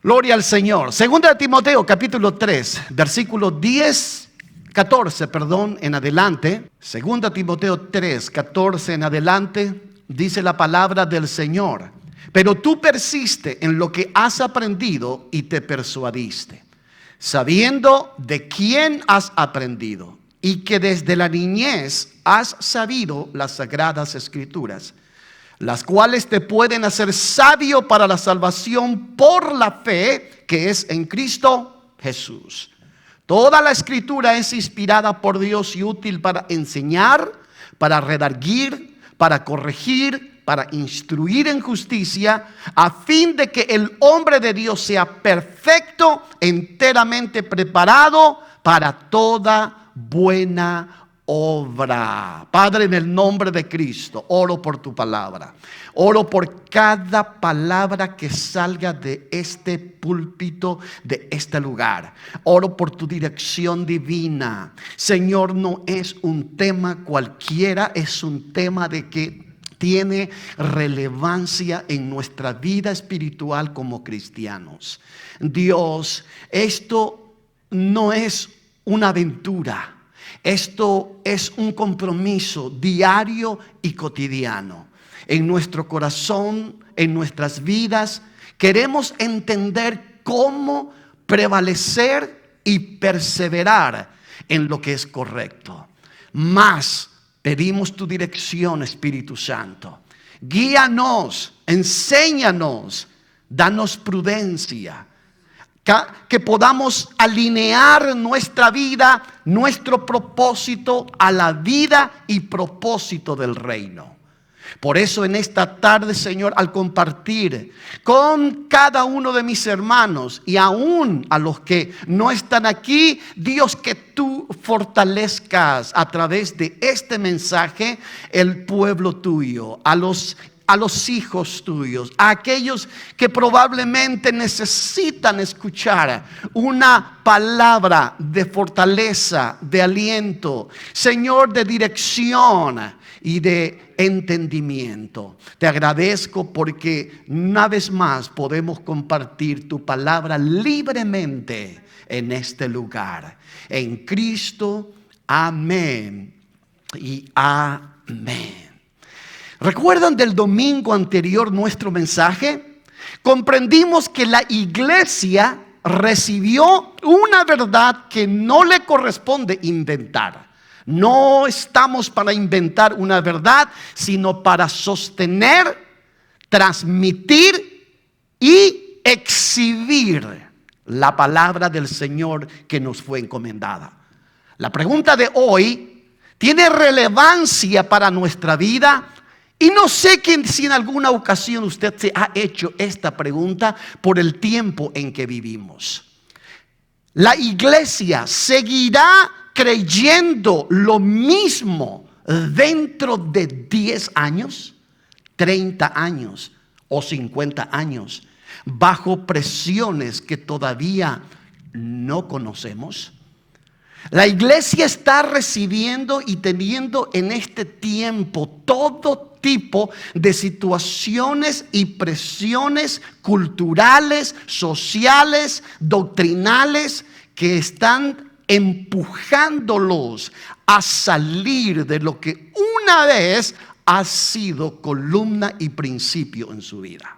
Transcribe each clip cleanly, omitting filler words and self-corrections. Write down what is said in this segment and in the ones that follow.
Gloria al Señor. Segunda de Timoteo, capítulo 3, versículo 14 en adelante. Segunda Timoteo 3, 14 en adelante, dice la palabra del Señor. Pero tú persiste en lo que has aprendido y te persuadiste, sabiendo de quién has aprendido y que desde la niñez has sabido las sagradas escrituras, las cuales te pueden hacer sabio para la salvación por la fe que es en Cristo Jesús. Toda la escritura es inspirada por Dios y útil para enseñar, para redarguir, para corregir, para instruir en justicia, a fin de que el hombre de Dios sea perfecto, enteramente preparado para toda buena obra. Padre, en el nombre de Cristo, oro por tu palabra. Oro por cada palabra que salga de este púlpito, de este lugar. Oro por tu dirección divina. Señor, no es un tema cualquiera, es un tema de que tiene relevancia en nuestra vida espiritual como cristianos. Dios, esto no es una aventura. Esto es un compromiso diario y cotidiano. En nuestro corazón, en nuestras vidas, queremos entender cómo prevalecer y perseverar en lo que es correcto. Más pedimos tu dirección, Espíritu Santo. Guíanos, enséñanos, danos prudencia. Que podamos alinear nuestra vida, nuestro propósito a la vida y propósito del reino. Por eso en esta tarde, Señor, al compartir con cada uno de mis hermanos y aún a los que no están aquí, Dios, que tú fortalezcas a través de este mensaje el pueblo tuyo, a los hijos tuyos, a aquellos que probablemente necesitan escuchar una palabra de fortaleza, de aliento, Señor, de dirección y de entendimiento. Te agradezco porque una vez más podemos compartir tu palabra libremente en este lugar. En Cristo, amén y amén. ¿Recuerdan del domingo anterior nuestro mensaje? Comprendimos que la iglesia recibió una verdad que no le corresponde inventar. No estamos para inventar una verdad, sino para sostener, transmitir y exhibir la palabra del Señor que nos fue encomendada. La pregunta de hoy tiene relevancia para nuestra vida. Y no sé si en alguna ocasión usted se ha hecho esta pregunta por el tiempo en que vivimos. ¿La iglesia seguirá creyendo lo mismo dentro de 10 años, 30 años o 50 años, bajo presiones que todavía no conocemos? La iglesia está recibiendo y teniendo en este tiempo todo tipo de situaciones y presiones culturales, sociales, doctrinales que están empujándolos a salir de lo que una vez ha sido columna y principio en su vida.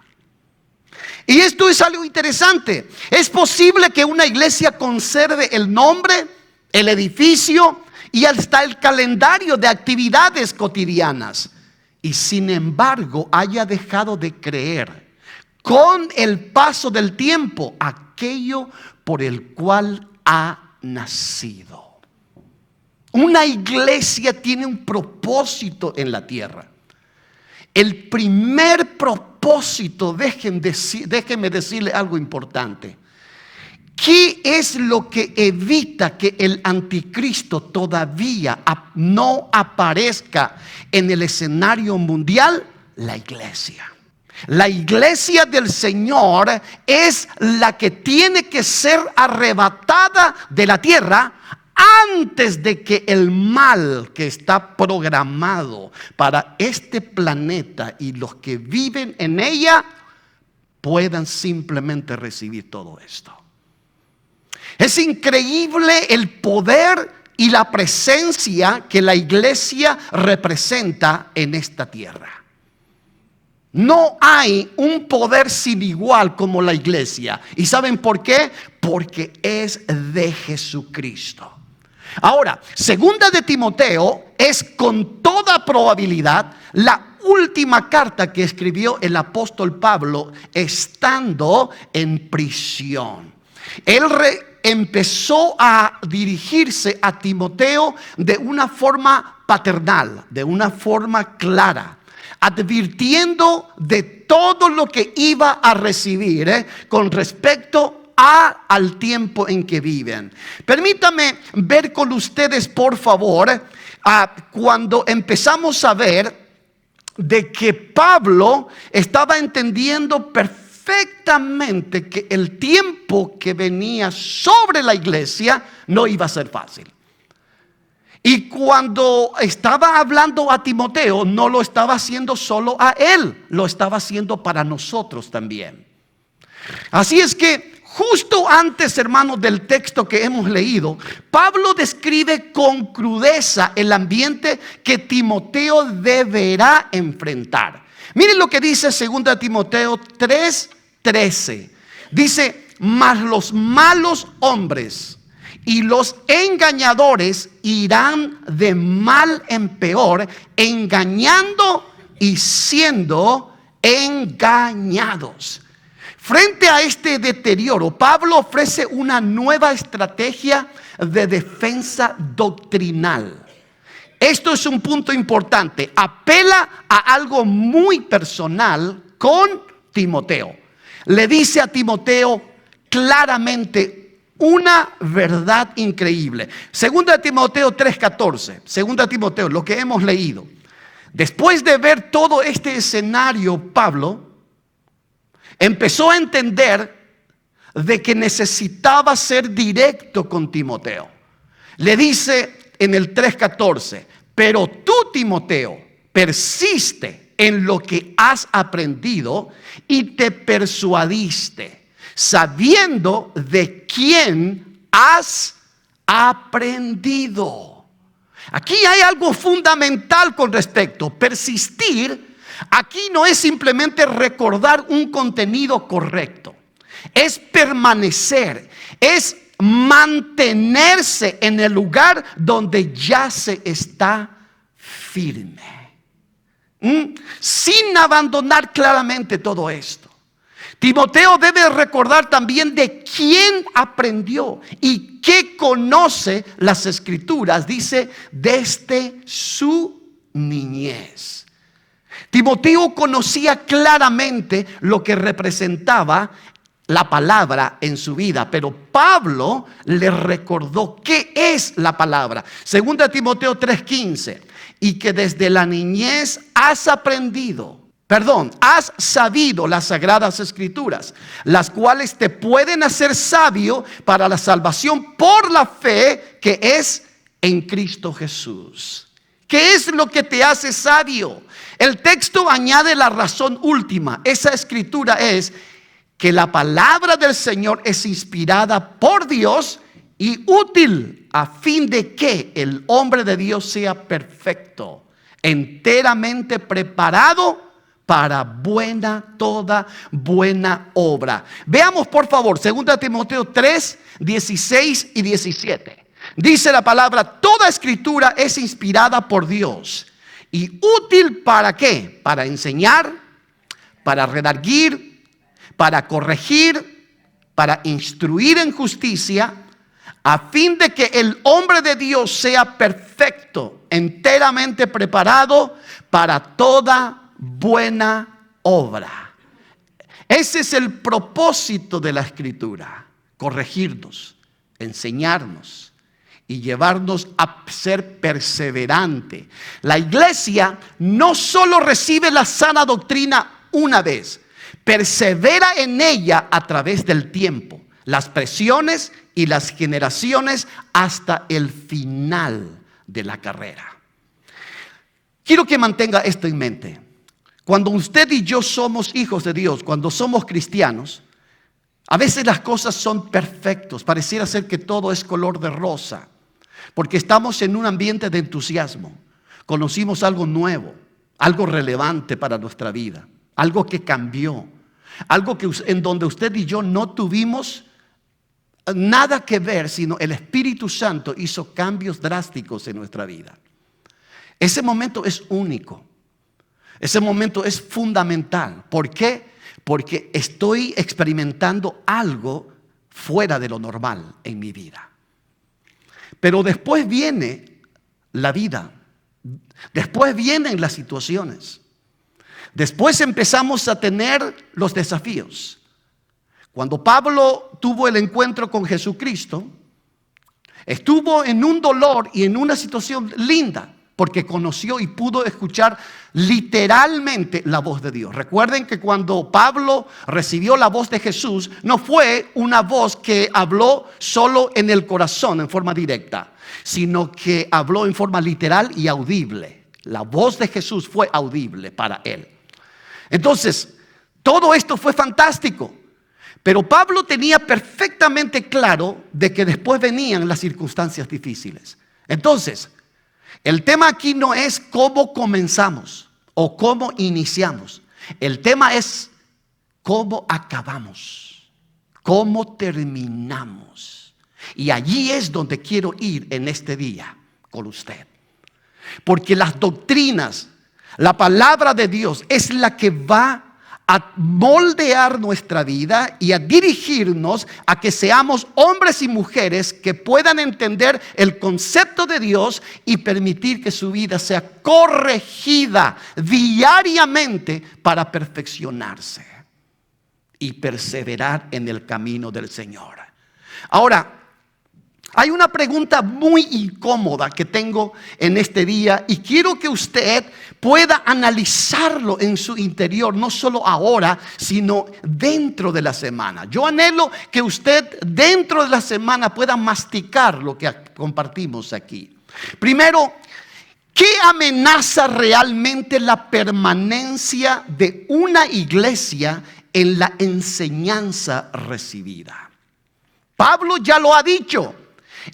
Y esto es algo interesante. Es posible que una iglesia conserve el nombre, el edificio y hasta el calendario de actividades cotidianas, y sin embargo haya dejado de creer con el paso del tiempo aquello por el cual ha nacido. Una iglesia tiene un propósito en la tierra. El primer propósito, déjenme decirle algo importante. ¿Qué es lo que evita que el anticristo todavía no aparezca en el escenario mundial? La iglesia. La iglesia del Señor es la que tiene que ser arrebatada de la tierra antes de que el mal que está programado para este planeta y los que viven en ella puedan simplemente recibir todo esto. Es increíble el poder y la presencia que la iglesia representa en esta tierra. No hay un poder sin igual como la iglesia. ¿Y saben por qué? Porque es de Jesucristo. Ahora, segunda de Timoteo es con toda probabilidad la última carta que escribió el apóstol Pablo estando en prisión. Él empezó a dirigirse a Timoteo de una forma paternal, de una forma clara, advirtiendo de todo lo que iba a recibir con respecto al tiempo en que viven. Permítame ver con ustedes, por favor, cuando empezamos a ver de que Pablo estaba entendiendo perfectamente que el tiempo que venía sobre la iglesia no iba a ser fácil. Y cuando estaba hablando a Timoteo, no lo estaba haciendo solo a él, lo estaba haciendo para nosotros también. Así es que justo antes, hermanos, del texto que hemos leído, Pablo describe con crudeza el ambiente que Timoteo deberá enfrentar. Miren lo que dice 2 Timoteo 3:13. Dice: mas los malos hombres y los engañadores irán de mal en peor, engañando y siendo engañados. Frente a este deterioro, Pablo ofrece una nueva estrategia de defensa doctrinal. Esto es un punto importante. Apela a algo muy personal con Timoteo. Le dice a Timoteo claramente una verdad increíble. 2 Timoteo 3:14. 2 Timoteo, lo que hemos leído. Después de ver todo este escenario, Pablo empezó a entender de que necesitaba ser directo con Timoteo. Le dice en el 3:14: pero tú, Timoteo, persiste en lo que has aprendido y te persuadiste, sabiendo de quién has aprendido. Aquí hay algo fundamental con respecto. Persistir aquí no es simplemente recordar un contenido correcto. Es permanecer, es mantenerse en el lugar donde ya se está firme, sin abandonar claramente todo esto. Timoteo debe recordar también de quién aprendió y que conoce las escrituras, dice, desde su niñez. Timoteo conocía claramente lo que representaba la palabra en su vida, pero Pablo le recordó qué es la palabra. 2 Timoteo 3:15, y que desde la niñez has sabido las sagradas escrituras, las cuales te pueden hacer sabio para la salvación por la fe que es en Cristo Jesús. ¿Qué es lo que te hace sabio? El texto añade la razón última. Esa escritura es que la palabra del Señor es inspirada por Dios y útil a fin de que el hombre de Dios sea perfecto, enteramente preparado para toda buena obra. Veamos por favor 2 Timoteo 3:16 y 17. Dice la palabra: toda escritura es inspirada por Dios y útil ¿para qué? Para enseñar, para redarguir, para corregir, para instruir en justicia, a fin de que el hombre de Dios sea perfecto, enteramente preparado para toda buena obra. Ese es el propósito de la escritura: corregirnos, enseñarnos y llevarnos a ser perseverante. La iglesia no solo recibe la sana doctrina una vez, persevera en ella a través del tiempo, las presiones y las generaciones hasta el final de la carrera. Quiero que mantenga esto en mente. Cuando usted y yo somos hijos de Dios, cuando somos cristianos, a veces las cosas son perfectas, pareciera ser que todo es color de rosa, porque estamos en un ambiente de entusiasmo. Conocimos algo nuevo, algo relevante para nuestra vida, algo que cambió, algo en donde usted y yo no tuvimos nada que ver, sino el Espíritu Santo hizo cambios drásticos en nuestra vida. Ese momento es único, ese momento es fundamental. ¿Por qué? Porque estoy experimentando algo fuera de lo normal en mi vida. Pero después viene la vida, después vienen las situaciones, después empezamos a tener los desafíos. Cuando Pablo tuvo el encuentro con Jesucristo, estuvo en un dolor y en una situación linda, porque conoció y pudo escuchar literalmente la voz de Dios. Recuerden que cuando Pablo recibió la voz de Jesús, no fue una voz que habló solo en el corazón en forma directa, sino que habló en forma literal y audible. La voz de Jesús fue audible para él. Entonces, todo esto fue fantástico. Pero Pablo tenía perfectamente claro de que después venían las circunstancias difíciles. Entonces, el tema aquí no es cómo comenzamos o cómo iniciamos. El tema es cómo acabamos, cómo terminamos. Y allí es donde quiero ir en este día con usted. Porque las doctrinas, la palabra de Dios es la que va a moldear nuestra vida y a dirigirnos a que seamos hombres y mujeres que puedan entender el concepto de Dios y permitir que su vida sea corregida diariamente para perfeccionarse y perseverar en el camino del Señor. Ahora, hay una pregunta muy incómoda que tengo en este día y quiero que usted pueda analizarlo en su interior, no solo ahora, sino dentro de la semana. Yo anhelo que usted dentro de la semana pueda masticar lo que compartimos aquí. Primero, ¿qué amenaza realmente la permanencia de una iglesia en la enseñanza recibida? Pablo ya lo ha dicho.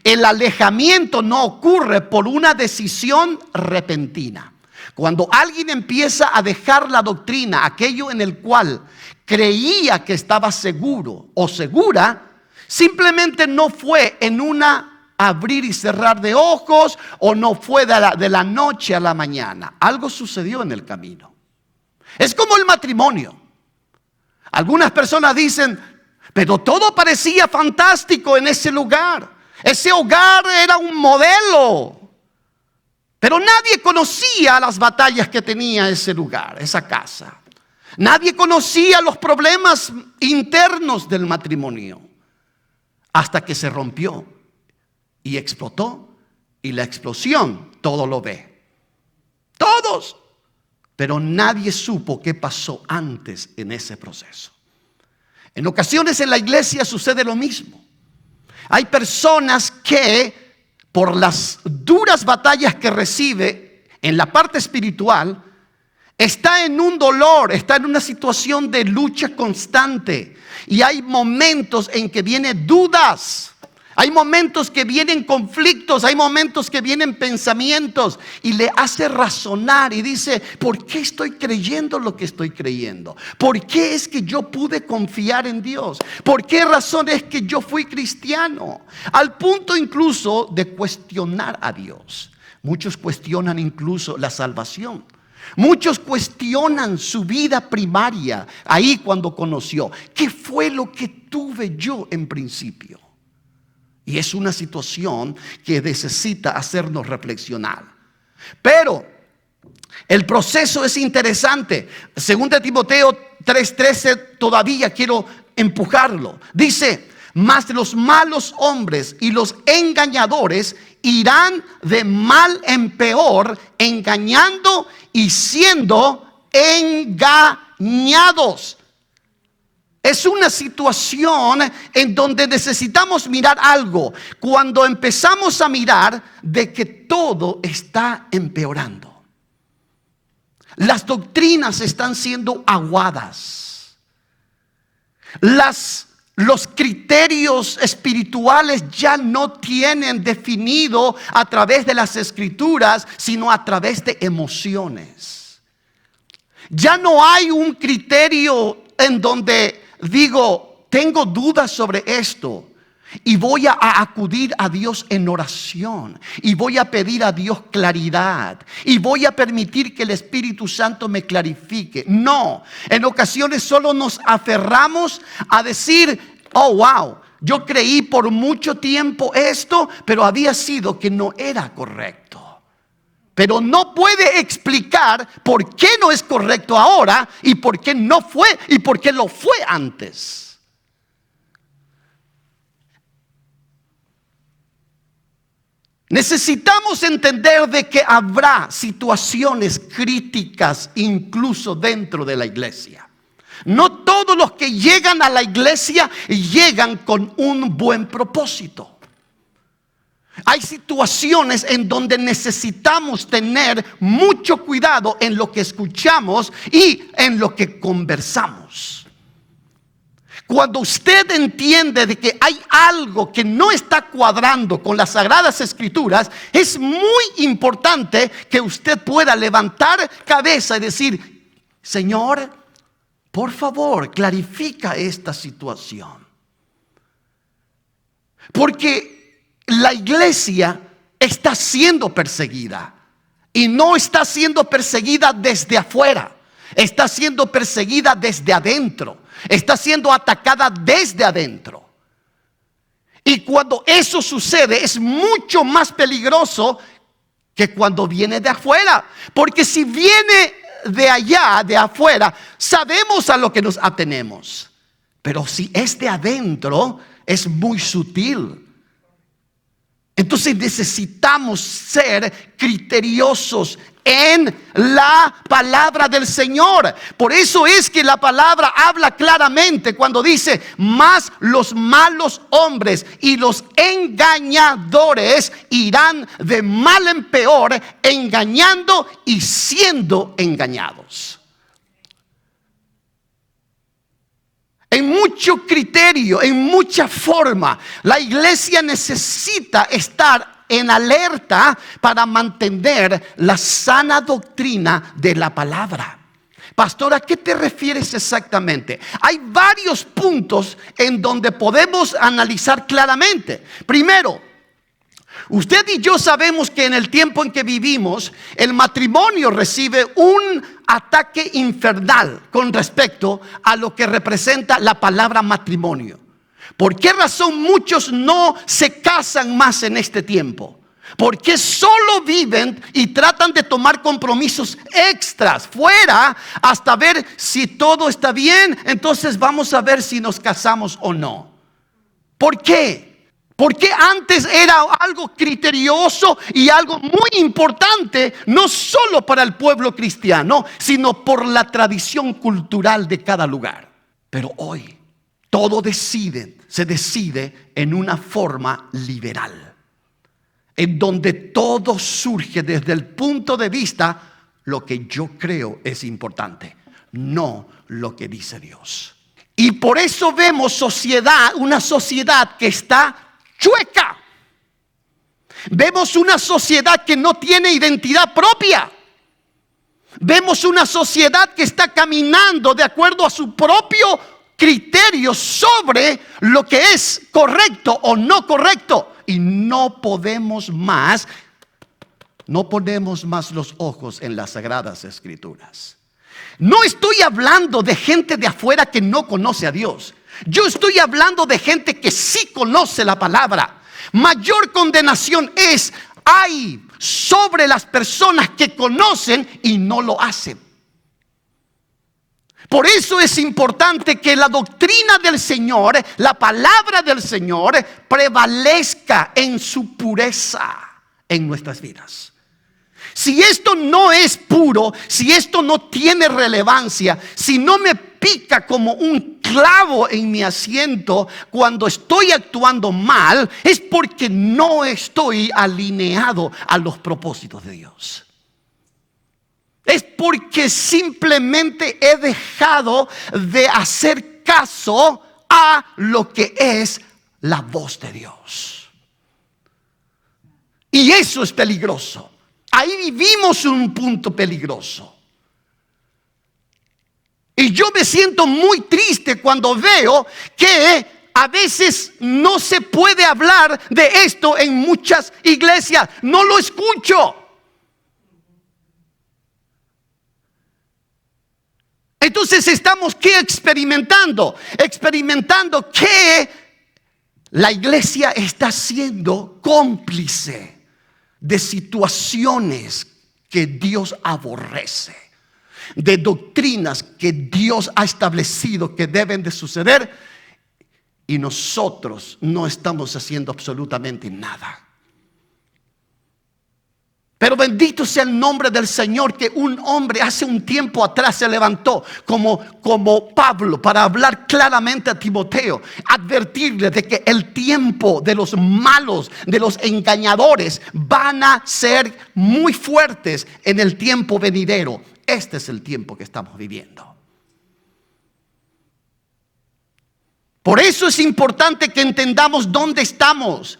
El alejamiento no ocurre por una decisión repentina. Cuando alguien empieza a dejar la doctrina, aquello en el cual creía que estaba seguro o segura, simplemente no fue en una abrir y cerrar de ojos o no fue de la noche a la mañana. Algo sucedió en el camino. Es como el matrimonio. Algunas personas dicen, pero todo parecía fantástico en ese lugar. Ese hogar era un modelo, pero nadie conocía las batallas que tenía ese lugar, esa casa. Nadie conocía los problemas internos del matrimonio hasta que se rompió y explotó, y la explosión todo lo ve. Todos, pero nadie supo qué pasó antes en ese proceso. En ocasiones en la iglesia sucede lo mismo. Hay personas que por las duras batallas que recibe en la parte espiritual, está en un dolor, está en una situación de lucha constante. Y hay momentos en que vienen dudas, hay momentos que vienen conflictos, hay momentos que vienen pensamientos y le hace razonar y dice, ¿por qué estoy creyendo lo que estoy creyendo? ¿Por qué es que yo pude confiar en Dios? ¿Por qué razón es que yo fui cristiano? Al punto incluso de cuestionar a Dios. Muchos cuestionan incluso la salvación. Muchos cuestionan su vida primaria, ahí cuando conoció. ¿Qué fue lo que tuve yo en principio? Y es una situación que necesita hacernos reflexionar. Pero el proceso es interesante. 2 Timoteo 3:13 todavía quiero empujarlo. Dice, mas los malos hombres y los engañadores irán de mal en peor, engañando y siendo engañados. Es una situación en donde necesitamos mirar algo. Cuando empezamos a mirar de que todo está empeorando. Las doctrinas están siendo aguadas. Los criterios espirituales ya no tienen definido a través de las escrituras, sino a través de emociones. Ya no hay un criterio en donde digo, tengo dudas sobre esto y voy a acudir a Dios en oración y voy a pedir a Dios claridad y voy a permitir que el Espíritu Santo me clarifique. No, en ocasiones solo nos aferramos a decir, oh wow, yo creí por mucho tiempo esto, pero había sido que no era correcto. Pero no puede explicar por qué no es correcto ahora y por qué no fue y por qué lo fue antes. Necesitamos entender de que habrá situaciones críticas incluso dentro de la iglesia. No todos los que llegan a la iglesia llegan con un buen propósito. Hay situaciones en donde necesitamos tener mucho cuidado en lo que escuchamos y en lo que conversamos. Cuando usted entiende de que hay algo que no está cuadrando con las Sagradas Escrituras, es muy importante que usted pueda levantar cabeza y decir, Señor, por favor, clarifica esta situación. Porque la iglesia está siendo perseguida y no está siendo perseguida desde afuera, está siendo perseguida desde adentro. Está siendo atacada desde adentro. Y cuando eso sucede es mucho más peligroso que cuando viene de afuera. Porque si viene de allá, de afuera, sabemos a lo que nos atenemos. Pero si es de adentro, es muy sutil. Entonces necesitamos ser criteriosos en la palabra del Señor. Por eso es que la palabra habla claramente cuando dice, mas los malos hombres y los engañadores irán de mal en peor, engañando y siendo engañados. En mucho criterio, en mucha forma, la iglesia necesita estar en alerta para mantener la sana doctrina de la palabra. Pastor, ¿a qué te refieres exactamente? Hay varios puntos en donde podemos analizar claramente. Primero, usted y yo sabemos que en el tiempo en que vivimos, el matrimonio recibe un ataque infernal con respecto a lo que representa la palabra matrimonio. ¿Por qué razón muchos no se casan más en este tiempo? Porque solo viven y tratan de tomar compromisos extras fuera hasta ver si todo está bien. Entonces vamos a ver si nos casamos o no. ¿Por qué? Porque antes era algo criterioso y algo muy importante, no solo para el pueblo cristiano, sino por la tradición cultural de cada lugar. Pero hoy todo se decide en una forma liberal, en donde todo surge desde el punto de vista lo que yo creo es importante, no lo que dice Dios. Y por eso vemos una sociedad que está chueca. Vemos una sociedad que no tiene identidad propia. Vemos una sociedad que está caminando de acuerdo a su propio criterio sobre lo que es correcto o no correcto. Y no ponemos más los ojos en las Sagradas Escrituras. No estoy hablando de gente de afuera que no conoce a Dios. Yo estoy hablando de gente que sí conoce la palabra. Mayor condenación hay sobre las personas que conocen y no lo hacen. Por eso es importante que la doctrina del Señor, la palabra del Señor, prevalezca en su pureza en nuestras vidas. Si esto no es puro, si esto no tiene relevancia, si no me pica como un clavo en mi asiento cuando estoy actuando mal, es porque no estoy alineado a los propósitos de Dios. Es porque simplemente he dejado de hacer caso a lo que es la voz de Dios. Y eso es peligroso. Ahí vivimos un punto peligroso. Y yo me siento muy triste cuando veo que a veces no se puede hablar de esto en muchas iglesias. No lo escucho. Entonces estamos ¿qué experimentando? Experimentando que la iglesia está siendo cómplice de situaciones que Dios aborrece, de doctrinas que Dios ha establecido que deben de suceder, y nosotros no estamos haciendo absolutamente nada. Pero bendito sea el nombre del Señor, que un hombre hace un tiempo atrás se levantó como Pablo para hablar claramente a Timoteo, advertirle de que el tiempo de los malos, de los engañadores, van a ser muy fuertes en el tiempo venidero. Este es el tiempo que estamos viviendo. Por eso es importante que entendamos dónde estamos.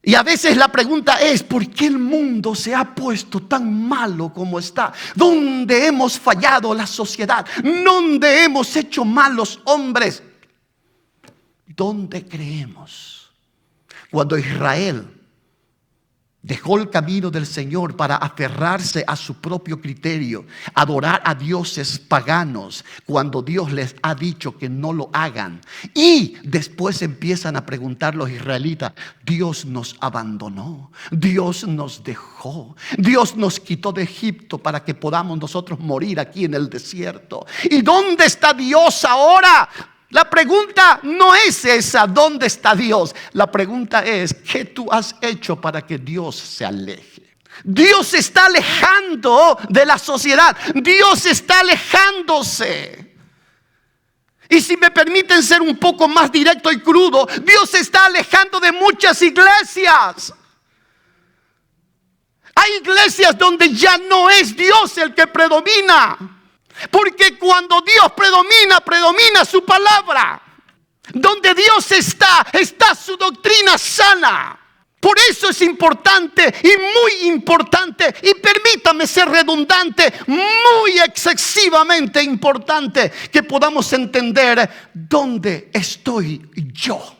Y a veces la pregunta es: ¿por qué el mundo se ha puesto tan malo como está? ¿Dónde hemos fallado la sociedad? ¿Dónde hemos hecho mal los hombres? ¿Dónde creemos? Cuando Israel dejó el camino del Señor para aferrarse a su propio criterio, adorar a dioses paganos, cuando Dios les ha dicho que no lo hagan, y después empiezan a preguntar los israelitas: Dios nos abandonó, Dios nos dejó, Dios nos quitó de Egipto para que podamos nosotros morir aquí en el desierto. ¿Y dónde está Dios ahora? La pregunta no es esa, ¿dónde está Dios? La pregunta es: ¿qué tú has hecho para que Dios se aleje? Dios se está alejando de la sociedad. Dios está alejándose. Y si me permiten ser un poco más directo y crudo, Dios se está alejando de muchas iglesias. Hay iglesias donde ya no es Dios el que predomina. Porque cuando Dios predomina, predomina su palabra. Donde Dios está su doctrina sana. Por eso es importante y muy importante, y permítame ser redundante, muy excesivamente importante, que podamos entender dónde estoy yo.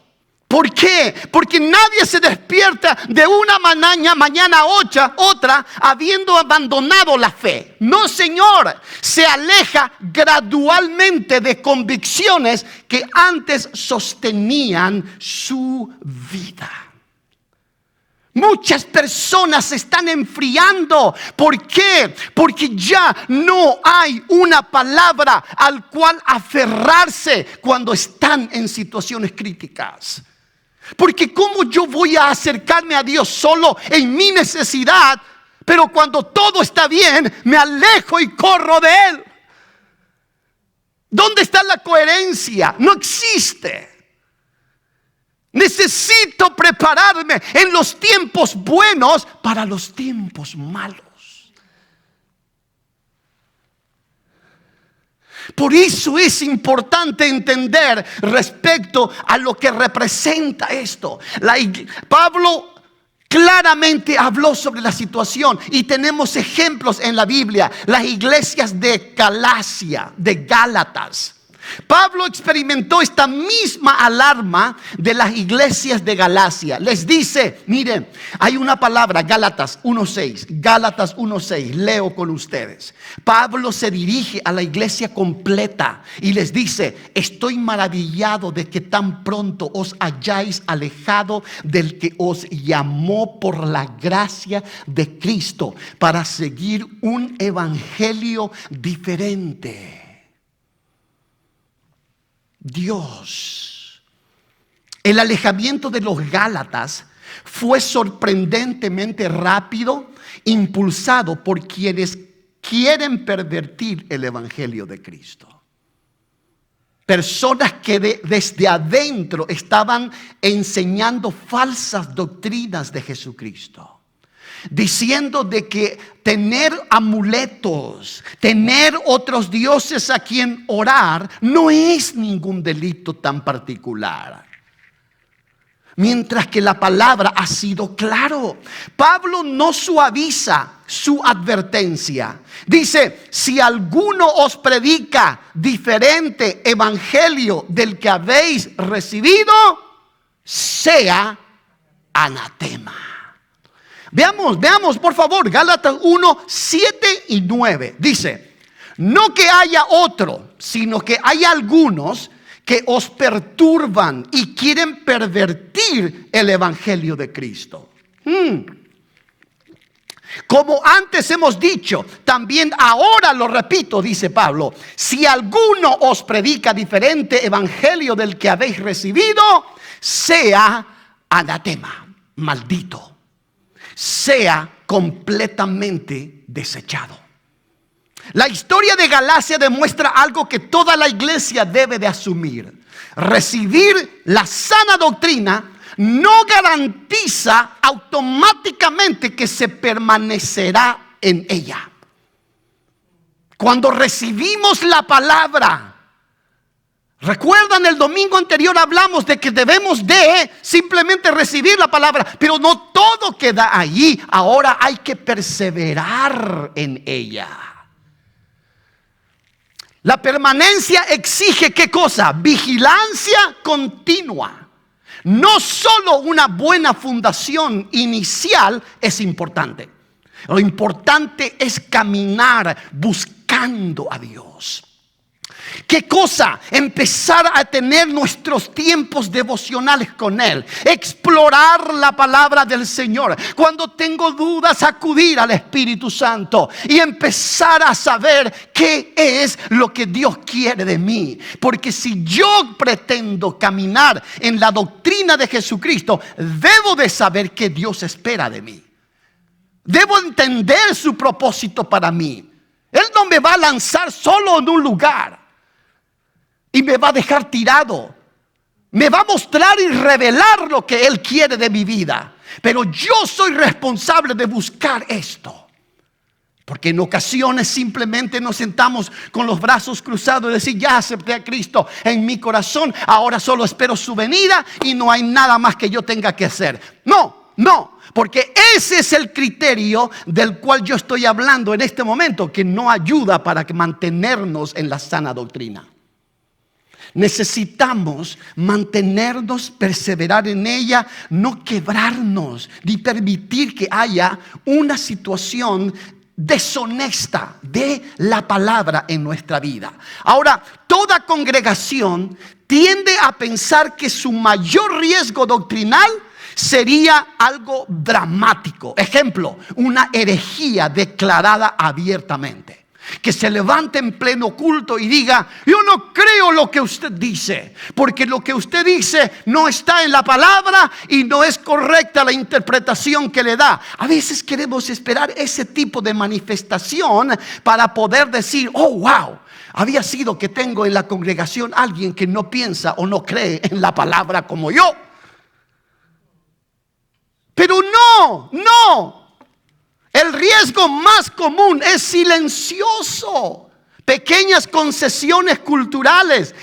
¿Por qué? Porque nadie se despierta de una mañana a otra habiendo abandonado la fe. No, señor. Se aleja gradualmente de convicciones que antes sostenían su vida. Muchas personas se están enfriando. ¿Por qué? Porque ya no hay una palabra al cual aferrarse cuando están en situaciones críticas. Porque ¿cómo yo voy a acercarme a Dios solo en mi necesidad, pero cuando todo está bien me alejo y corro de Él? ¿Dónde está la coherencia? No existe. Necesito prepararme en los tiempos buenos para los tiempos malos. Por eso es importante entender respecto a lo que representa esto. Pablo claramente habló sobre la situación y tenemos ejemplos en la Biblia. Las iglesias de Galacia, de Gálatas. Pablo experimentó esta misma alarma de las iglesias de Galacia. Les dice, miren, hay una palabra, Gálatas 1:6, leo con ustedes. Pablo se dirige a la iglesia completa y les dice: estoy maravillado de que tan pronto os hayáis alejado del que os llamó por la gracia de Cristo para seguir un evangelio diferente. Dios. El alejamiento de los Gálatas fue sorprendentemente rápido, impulsado por quienes quieren pervertir el evangelio de Cristo. Personas que desde adentro estaban enseñando falsas doctrinas de Jesucristo. diciendo de que tener amuletos, tener otros dioses a quien orar, no es ningún delito tan particular. Mientras que la palabra ha sido claro. Pablo no suaviza su advertencia. Dice, si alguno os predica diferente evangelio del que habéis recibido, sea anatema. Veamos por favor, Gálatas 1, 7 y 9. Dice, no que haya otro, sino que hay algunos que os perturban y quieren pervertir el evangelio de Cristo. Como antes hemos dicho, también ahora lo repito, dice Pablo, si alguno os predica diferente evangelio del que habéis recibido, sea anatema, maldito, sea completamente desechado. La historia de Galacia demuestra algo que toda la iglesia debe de asumir. Recibir la sana doctrina no garantiza automáticamente que se permanecerá en ella. Cuando recibimos la palabra, recuerdan el domingo anterior hablamos de que debemos de simplemente recibir la palabra, pero no todo queda allí. Ahora hay que perseverar en ella. La permanencia exige ¿qué cosa? Vigilancia continua. No solo una buena fundación inicial es importante. Lo importante es caminar buscando a Dios. ¿Qué cosa? Empezar a tener nuestros tiempos devocionales con Él. Explorar la palabra del Señor. Cuando tengo dudas, acudir al Espíritu Santo y empezar a saber qué es lo que Dios quiere de mí. Porque si yo pretendo caminar en la doctrina de Jesucristo, debo de saber qué Dios espera de mí. Debo entender su propósito para mí. Él no me va a lanzar solo en un lugar y me va a dejar tirado. Me va a mostrar y revelar lo que Él quiere de mi vida. Pero yo soy responsable de buscar esto. Porque en ocasiones simplemente nos sentamos con los brazos cruzados y decir, ya acepté a Cristo en mi corazón, ahora solo espero su venida y no hay nada más que yo tenga que hacer. No, porque ese es el criterio del cual yo estoy hablando en este momento, que no ayuda para mantenernos en la sana doctrina. Necesitamos mantenernos, perseverar en ella, no quebrarnos, ni permitir que haya una situación deshonesta de la palabra en nuestra vida. Ahora, toda congregación tiende a pensar que su mayor riesgo doctrinal sería algo dramático. Ejemplo, una herejía declarada abiertamente. Que se levante en pleno culto y diga, yo no creo lo que usted dice, porque lo que usted dice no está en la palabra y no es correcta la interpretación que le da. A veces queremos esperar ese tipo de manifestación para poder decir, oh wow, había sido que tengo en la congregación alguien que no piensa o no cree en la palabra como yo. Pero no. El riesgo más común es silencioso. Pequeñas concesiones culturales,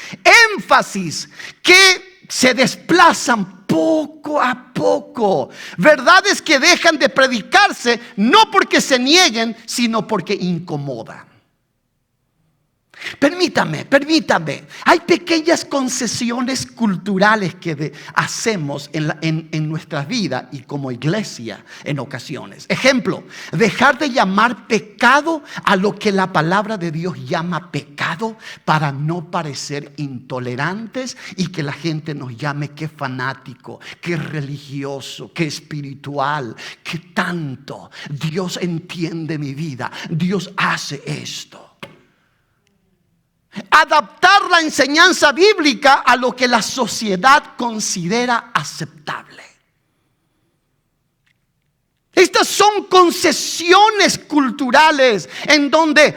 énfasis que se desplazan poco a poco. Verdades que dejan de predicarse no porque se nieguen, sino porque incomodan. Permítame. Hay pequeñas concesiones culturales que hacemos en nuestra vida y como iglesia en ocasiones. Ejemplo, dejar de llamar pecado a lo que la palabra de Dios llama pecado para no parecer intolerantes y que la gente nos llame que fanático, que religioso, que espiritual, que tanto. Dios entiende mi vida, Dios hace esto. Adaptar la enseñanza bíblica a lo que la sociedad considera aceptable. Estas son concesiones culturales en donde,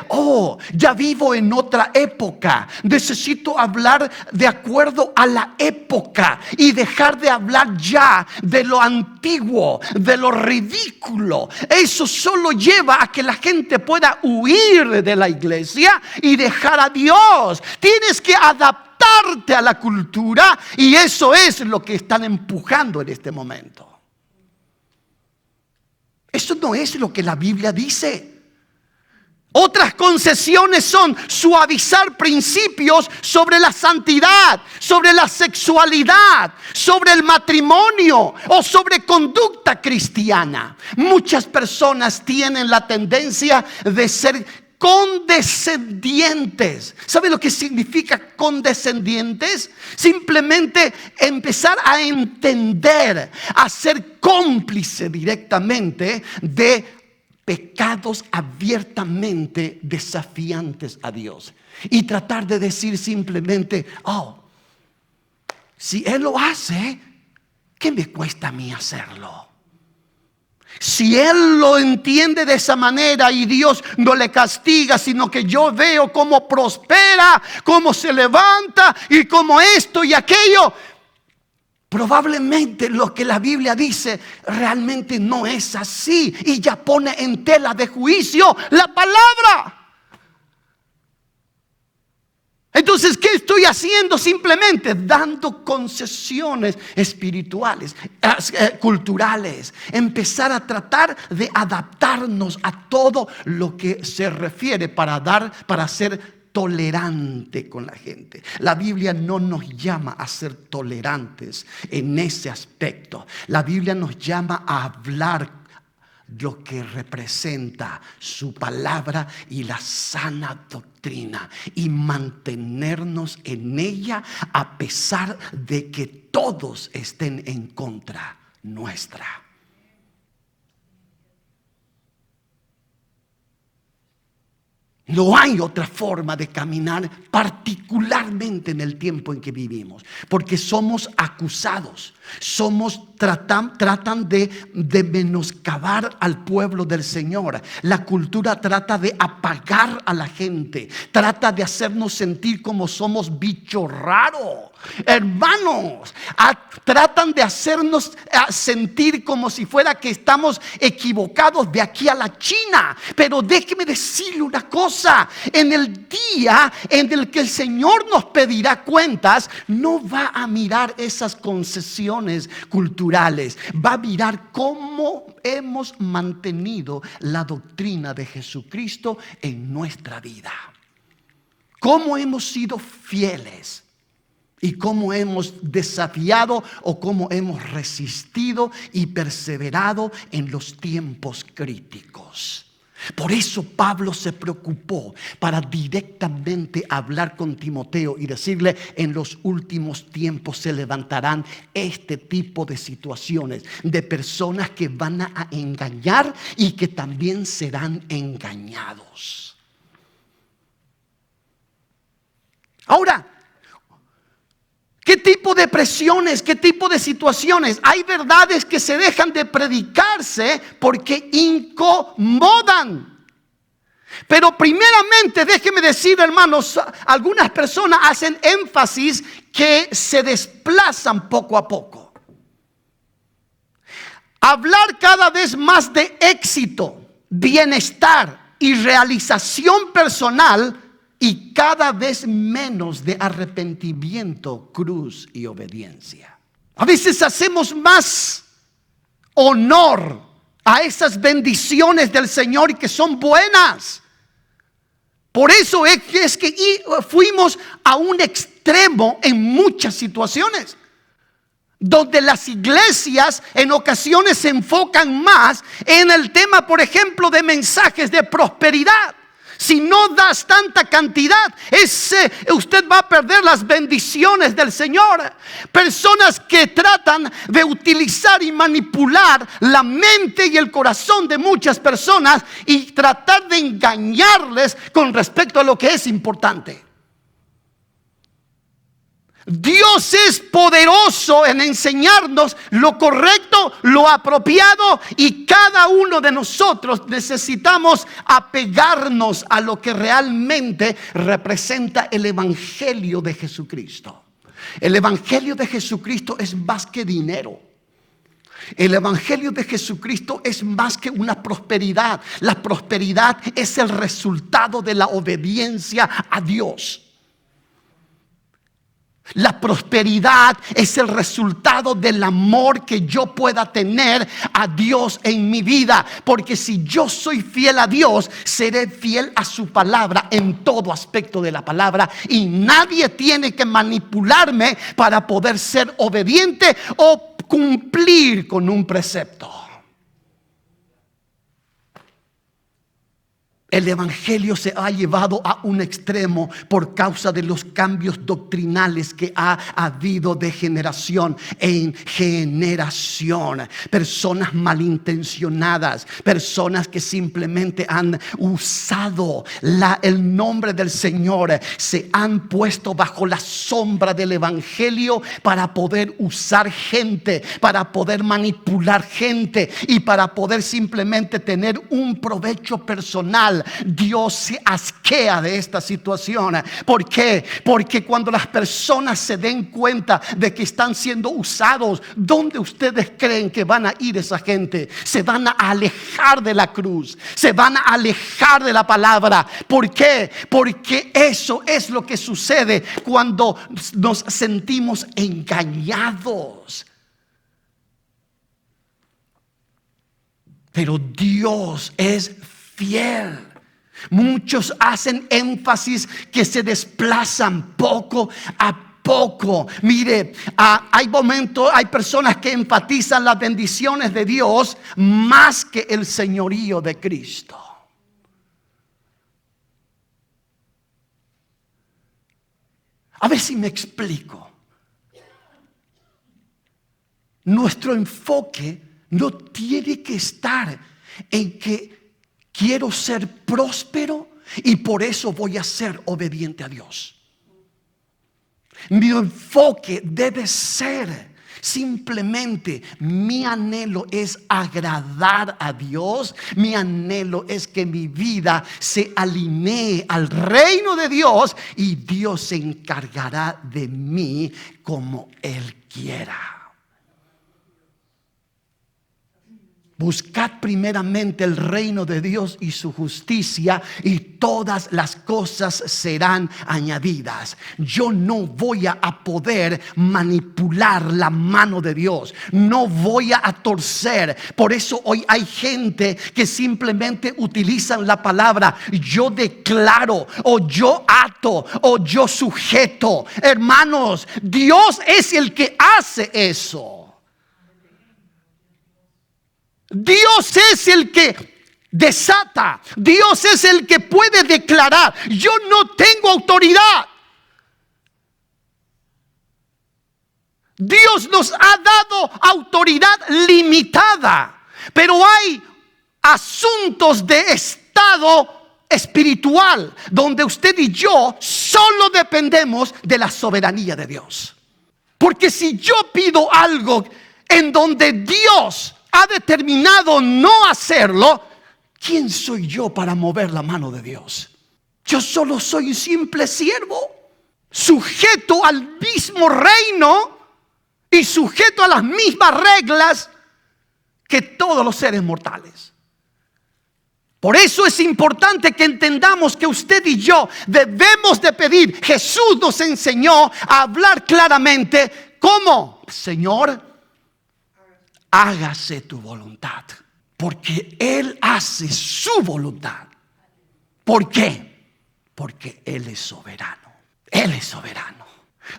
ya vivo en otra época. Necesito hablar de acuerdo a la época y dejar de hablar ya de lo antiguo, de lo ridículo. Eso solo lleva a que la gente pueda huir de la iglesia y dejar a Dios. Tienes que adaptarte a la cultura y eso es lo que están empujando en este momento. Eso no es lo que la Biblia dice. Otras concesiones son suavizar principios sobre la santidad, sobre la sexualidad, sobre el matrimonio o sobre conducta cristiana. Muchas personas tienen la tendencia de ser condescendientes. ¿Sabe lo que significa condescendientes? Simplemente empezar a entender, a ser cómplice directamente de pecados abiertamente desafiantes a Dios. Y tratar de decir simplemente, si Él lo hace, ¿qué me cuesta a mí hacerlo? Si Él lo entiende de esa manera y Dios no le castiga, sino que yo veo cómo prospera, cómo se levanta y cómo esto y aquello, probablemente lo que la Biblia dice realmente no es así y ya pone en tela de juicio la palabra. Entonces, ¿qué estoy haciendo? Simplemente dando concesiones espirituales, culturales. Empezar a tratar de adaptarnos a todo lo que se refiere para ser tolerante con la gente. La Biblia no nos llama a ser tolerantes en ese aspecto. La Biblia nos llama a hablar lo que representa su palabra y la sana doctrina y mantenernos en ella a pesar de que todos estén en contra nuestra. No hay otra forma de caminar, particularmente en el tiempo en que vivimos, porque somos acusados, tratan de menoscabar al pueblo del Señor. La cultura trata de apagar a la gente, trata de hacernos sentir como somos bicho raro. Hermanos, tratan de hacernos sentir como si fuera que estamos equivocados de aquí a la China. Pero déjeme decirle una cosa: en el día en el que el Señor nos pedirá cuentas, no va a mirar esas concesiones culturales, va a mirar cómo hemos mantenido la doctrina de Jesucristo en nuestra vida, cómo hemos sido fieles y cómo hemos desafiado o cómo hemos resistido y perseverado en los tiempos críticos. Por eso Pablo se preocupó para directamente hablar con Timoteo y decirle: en los últimos tiempos se levantarán este tipo de situaciones, de personas que van a engañar y que también serán engañados. Ahora, ¿qué tipo de presiones, qué tipo de situaciones? Hay verdades que se dejan de predicarse porque incomodan. Pero primeramente, déjeme decir, hermanos, algunas personas hacen énfasis que se desplazan poco a poco. Hablar cada vez más de éxito, bienestar y realización personal, y cada vez menos de arrepentimiento, cruz y obediencia. A veces hacemos más honor a esas bendiciones del Señor y que son buenas. Por eso es que fuimos a un extremo en muchas situaciones, donde las iglesias en ocasiones se enfocan más en el tema, por ejemplo, de mensajes de prosperidad. Si no das tanta cantidad, usted va a perder las bendiciones del Señor. Personas que tratan de utilizar y manipular la mente y el corazón de muchas personas y tratar de engañarles con respecto a lo que es importante. Dios es poderoso en enseñarnos lo correcto, lo apropiado, y cada uno de nosotros necesitamos apegarnos a lo que realmente representa el Evangelio de Jesucristo. El Evangelio de Jesucristo es más que dinero. El Evangelio de Jesucristo es más que una prosperidad. La prosperidad es el resultado de la obediencia a Dios. La prosperidad es el resultado del amor que yo pueda tener a Dios en mi vida. Porque si yo soy fiel a Dios, seré fiel a su palabra en todo aspecto de la palabra. Y nadie tiene que manipularme para poder ser obediente o cumplir con un precepto. El Evangelio se ha llevado a un extremo por causa de los cambios doctrinales que ha habido de generación en generación. Personas malintencionadas, personas que simplemente han usado el nombre del Señor, se han puesto bajo la sombra del Evangelio para poder usar gente, para poder manipular gente y para poder simplemente tener un provecho personal. Dios se asquea de esta situación. ¿Por qué? Porque cuando las personas se den cuenta de que están siendo usados, ¿dónde ustedes creen que van a ir esa gente? Se van a alejar de la cruz, se van a alejar de la palabra. ¿Por qué? Porque eso es lo que sucede cuando nos sentimos engañados. Pero Dios es fiel. Muchos hacen énfasis que se desplazan poco a poco. Mire, hay momentos, hay personas que enfatizan las bendiciones de Dios más que el señorío de Cristo. A ver si me explico. Nuestro enfoque no tiene que estar en que quiero ser próspero y por eso voy a ser obediente a Dios. Mi enfoque debe ser simplemente, mi anhelo es agradar a Dios. Mi anhelo es que mi vida se alinee al reino de Dios y Dios se encargará de mí como Él quiera. Buscad primeramente el reino de Dios y su justicia, y todas las cosas serán añadidas. Yo no voy a poder manipular la mano de Dios. No voy a torcer. Por eso hoy hay gente que simplemente utilizan la palabra yo declaro, o yo ato, o yo sujeto. Hermanos, Dios es el que hace eso. Dios es el que desata. Dios es el que puede declarar. Yo no tengo autoridad. Dios nos ha dado autoridad limitada, pero hay asuntos de estado espiritual donde usted y yo solo dependemos de la soberanía de Dios. Porque si yo pido algo en donde Dios ha determinado no hacerlo, ¿quién soy yo para mover la mano de Dios? Yo solo soy un simple siervo, sujeto al mismo reino y sujeto a las mismas reglas que todos los seres mortales. Por eso es importante que entendamos que usted y yo debemos de pedir. Jesús nos enseñó a hablar claramente. ¿Cómo? Señor, hágase tu voluntad, porque Él hace su voluntad. ¿Por qué? Porque Él es soberano. Él es soberano.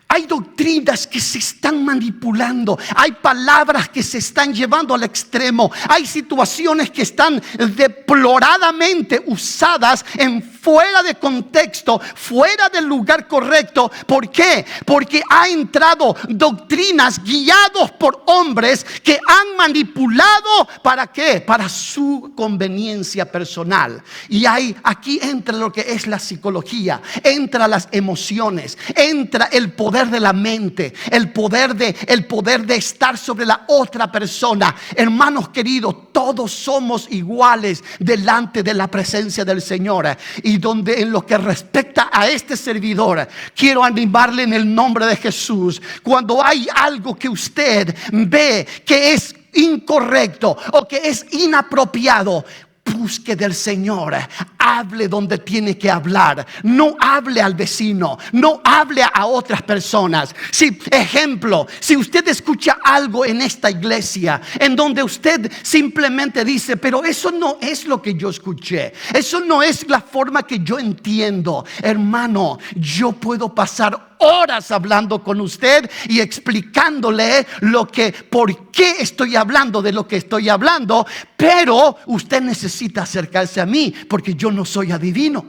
Hay doctrinas que se están manipulando. Hay palabras que se están llevando al extremo. Hay situaciones que están deploradamente usadas en fuera de contexto, fuera del lugar correcto. ¿Por qué? Porque ha entrado doctrinas guiados por hombres que han manipulado, ¿para qué? Para su conveniencia personal. Y aquí entra lo que es la psicología, entra las emociones, entra el poder de la mente, el poder de estar sobre la otra persona. Hermanos queridos, todos somos iguales delante de la presencia del Señor. Y donde en lo que respecta a este servidor, quiero animarle en el nombre de Jesús. Cuando hay algo que usted ve que es incorrecto o que es inapropiado, busque del Señor, hable donde tiene que hablar, no hable al vecino, no hable a otras personas. Ejemplo, si usted escucha algo en esta iglesia en donde usted simplemente dice, pero eso no es lo que yo escuché, eso no es la forma que yo entiendo, hermano, yo puedo pasar horas hablando con usted y explicándole por qué estoy hablando de lo que estoy hablando, pero usted necesita acercarse a mí porque yo no soy adivino.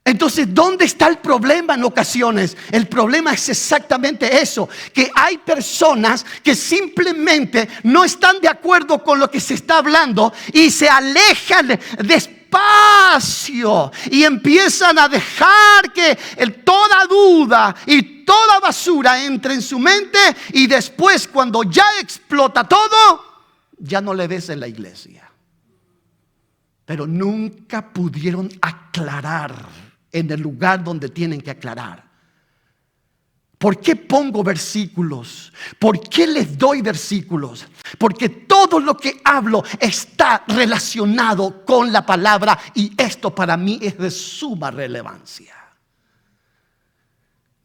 Entonces, ¿dónde está el problema en ocasiones? El problema es exactamente eso, que hay personas que simplemente no están de acuerdo con lo que se está hablando y se alejan despacio y empiezan a dejar que toda duda y toda basura entre en su mente, y después, cuando ya explota todo, ya no le ves en la iglesia. Pero nunca pudieron aclarar en el lugar donde tienen que aclarar. ¿Por qué pongo versículos? ¿Por qué les doy versículos? Porque todo lo que hablo está relacionado con la palabra, y esto para mí es de suma relevancia.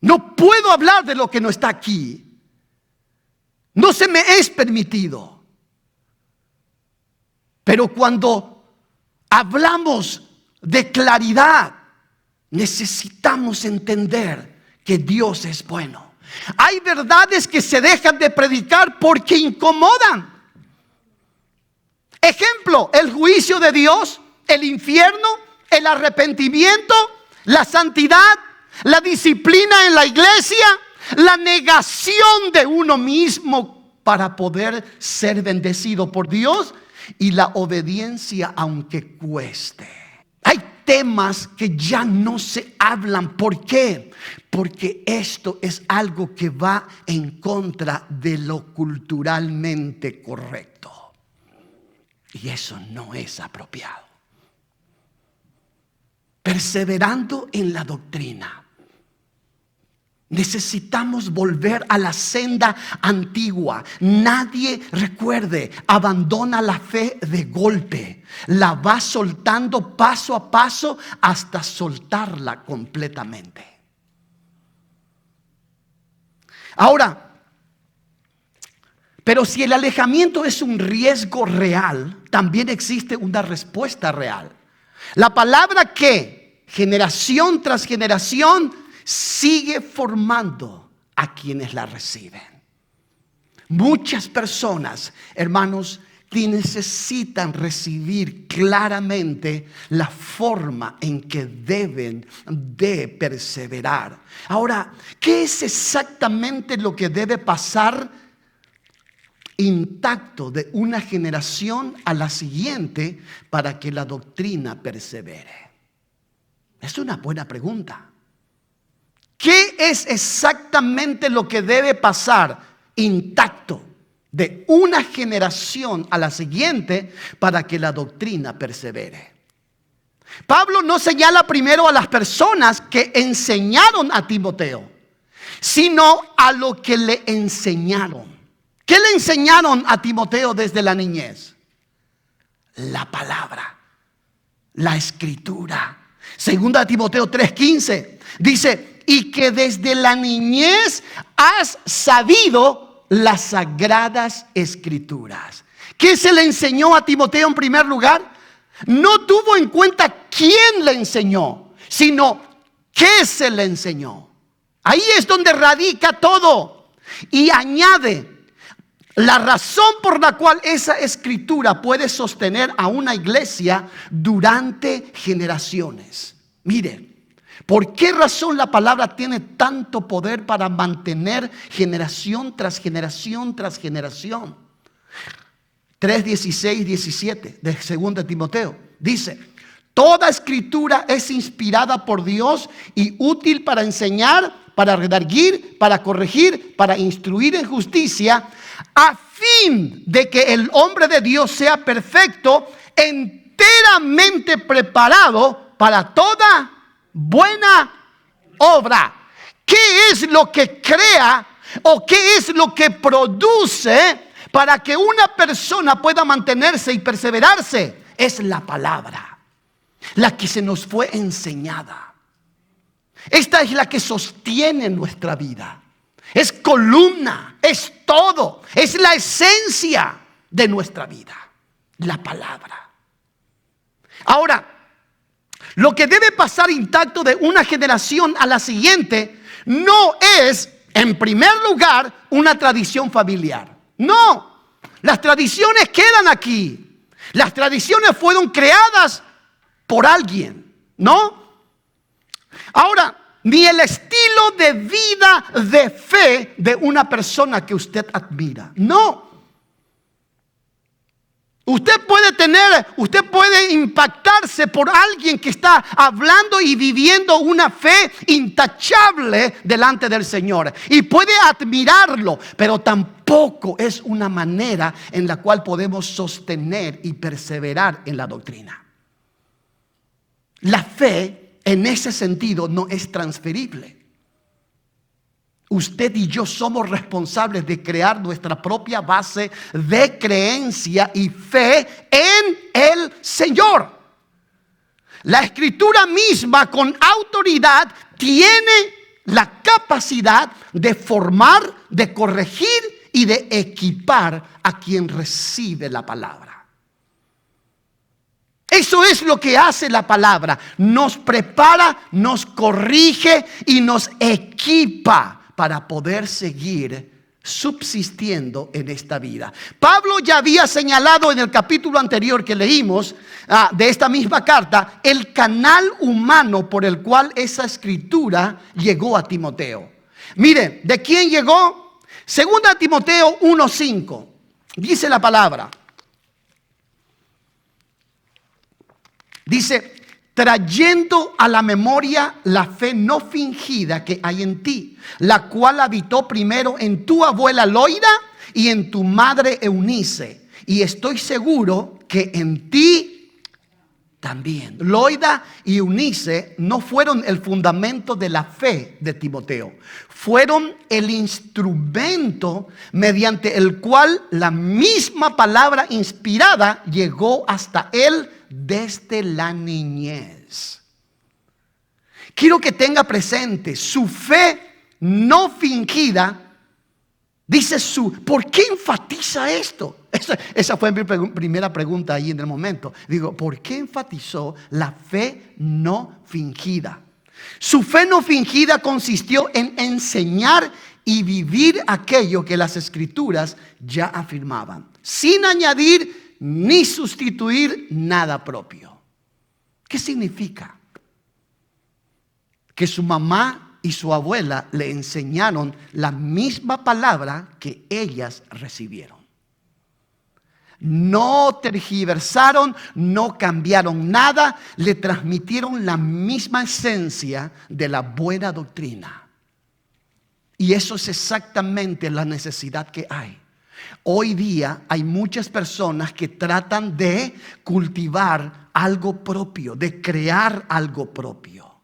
No puedo hablar de lo que no está aquí. No se me es permitido. Pero cuando hablamos de claridad, necesitamos entender que Dios es bueno. Hay verdades que se dejan de predicar porque incomodan. Ejemplo, el juicio de Dios, el infierno, el arrepentimiento, la santidad, la disciplina en la iglesia, la negación de uno mismo para poder ser bendecido por Dios, y la obediencia aunque cueste. Hay temas que ya no se hablan. ¿Por qué? Porque esto es algo que va en contra de lo culturalmente correcto. Y eso no es apropiado. Perseverando en la doctrina. Necesitamos volver a la senda antigua. Nadie, recuerde, abandona la fe de golpe. La va soltando paso a paso hasta soltarla completamente. Ahora, pero si el alejamiento es un riesgo real, también existe una respuesta real. La palabra que generación tras generación sigue formando a quienes la reciben. Muchas personas, hermanos, que necesitan recibir claramente la forma en que deben de perseverar. Ahora, ¿qué es exactamente lo que debe pasar intacto de una generación a la siguiente para que la doctrina persevere? Es una buena pregunta. ¿Qué es exactamente lo que debe pasar intacto de una generación a la siguiente para que la doctrina persevere? Pablo no señala primero a las personas que enseñaron a Timoteo, sino a lo que le enseñaron. ¿Qué le enseñaron a Timoteo desde la niñez? La palabra, la escritura. Segunda de Timoteo 3:15 dice: y que desde la niñez has sabido las sagradas escrituras. ¿Qué se le enseñó a Timoteo en primer lugar? No tuvo en cuenta quién le enseñó, sino qué se le enseñó. Ahí es donde radica todo. Y añade: la razón por la cual esa escritura puede sostener a una iglesia durante generaciones. Mire, ¿por qué razón la palabra tiene tanto poder para mantener generación tras generación tras generación? 3:16, 17 de 2 Timoteo dice: toda escritura es inspirada por Dios y útil para enseñar, para redarguir, para corregir, para instruir en justicia, a fin de que el hombre de Dios sea perfecto, enteramente preparado para toda buena obra. ¿Qué es lo que crea o qué es lo que produce para que una persona pueda mantenerse y perseverarse? Es la palabra, la que se nos fue enseñada. Esta es la que sostiene nuestra vida. Es columna, es todo, es la esencia de nuestra vida, la palabra. Ahora, lo que debe pasar intacto de una generación a la siguiente no es, en primer lugar, una tradición familiar. No, las tradiciones quedan aquí. Las tradiciones fueron creadas por alguien, ¿no? Ahora, ni el estilo de vida de fe de una persona que usted admira. No. Usted puede impactarse por alguien que está hablando y viviendo una fe intachable delante del Señor. Y puede admirarlo, pero tampoco es una manera en la cual podemos sostener y perseverar en la doctrina. La fe, en ese sentido, no es transferible. Usted y yo somos responsables de crear nuestra propia base de creencia y fe en el Señor. La Escritura misma, con autoridad, tiene la capacidad de formar, de corregir y de equipar a quien recibe la palabra. Eso es lo que hace la palabra. Nos prepara, nos corrige y nos equipa para poder seguir subsistiendo en esta vida. Pablo ya había señalado en el capítulo anterior que leímos de esta misma carta el canal humano por el cual esa escritura llegó a Timoteo. Mire, ¿de quién llegó? 2 Timoteo 1:5. Dice la palabra. Dice: trayendo a la memoria la fe no fingida que hay en ti, la cual habitó primero en tu abuela Loida y en tu madre Eunice. Y estoy seguro que en ti también. Loida y Eunice no fueron el fundamento de la fe de Timoteo. Fueron el instrumento mediante el cual la misma palabra inspirada llegó hasta él desde la niñez. Quiero que tenga presente su fe no fingida. Dice ¿por qué enfatiza esto? Esa fue mi primera pregunta ahí en el momento. Digo, ¿por qué enfatizó la fe no fingida? Su fe no fingida consistió en enseñar y vivir aquello que las Escrituras ya afirmaban, sin añadir ni sustituir nada propio. ¿Qué significa? Que su mamá y su abuela le enseñaron la misma palabra que ellas recibieron. No tergiversaron, no cambiaron nada, le transmitieron la misma esencia de la buena doctrina. Y eso es exactamente la necesidad que hay. Hoy día hay muchas personas que tratan de cultivar algo propio, de crear algo propio,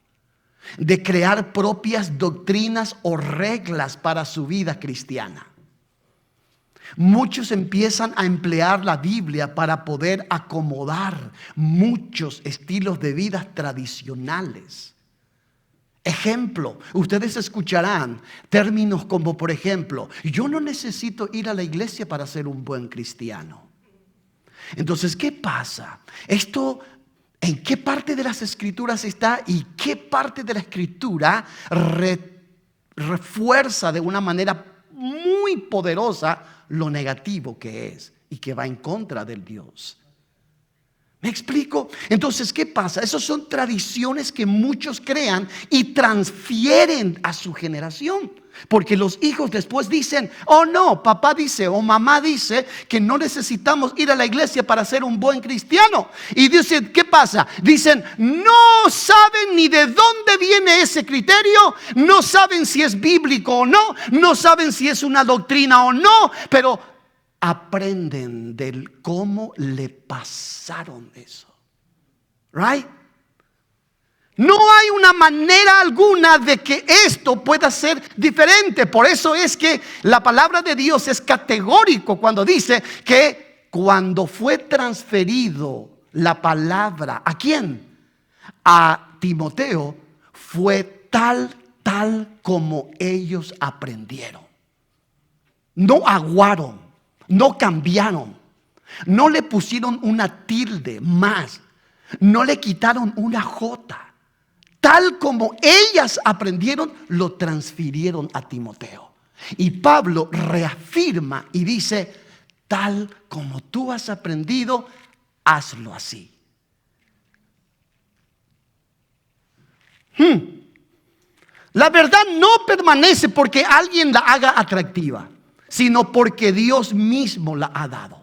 de crear propias doctrinas o reglas para su vida cristiana. Muchos empiezan a emplear la Biblia para poder acomodar muchos estilos de vida tradicionales. Ejemplo, ustedes escucharán términos como, por ejemplo, yo no necesito ir a la iglesia para ser un buen cristiano. Entonces, ¿qué pasa? Esto, ¿en qué parte de las Escrituras está y qué parte de la Escritura refuerza de una manera muy poderosa lo negativo que es y que va en contra del Dios? ¿Me explico? Entonces, ¿qué pasa? Esas son tradiciones que muchos crean y transfieren a su generación. Porque los hijos después dicen, oh no, papá dice o mamá dice que no necesitamos ir a la iglesia para ser un buen cristiano. Y dicen, ¿qué pasa? Dicen, no saben ni de dónde viene ese criterio, no saben si es bíblico o no, no saben si es una doctrina o no, pero aprenden del cómo le pasaron eso. Right? No hay una manera alguna de que esto pueda ser diferente. Por eso es que la palabra de Dios es categórico cuando dice que cuando fue transferido la palabra, ¿a quién? A Timoteo, fue tal como ellos aprendieron. No aguaron. No cambiaron, no le pusieron una tilde más, no le quitaron una jota. Tal como ellas aprendieron, lo transfirieron a Timoteo. Y Pablo reafirma y dice, tal como tú has aprendido, hazlo así. La verdad no permanece porque alguien la haga atractiva, sino porque Dios mismo la ha dado.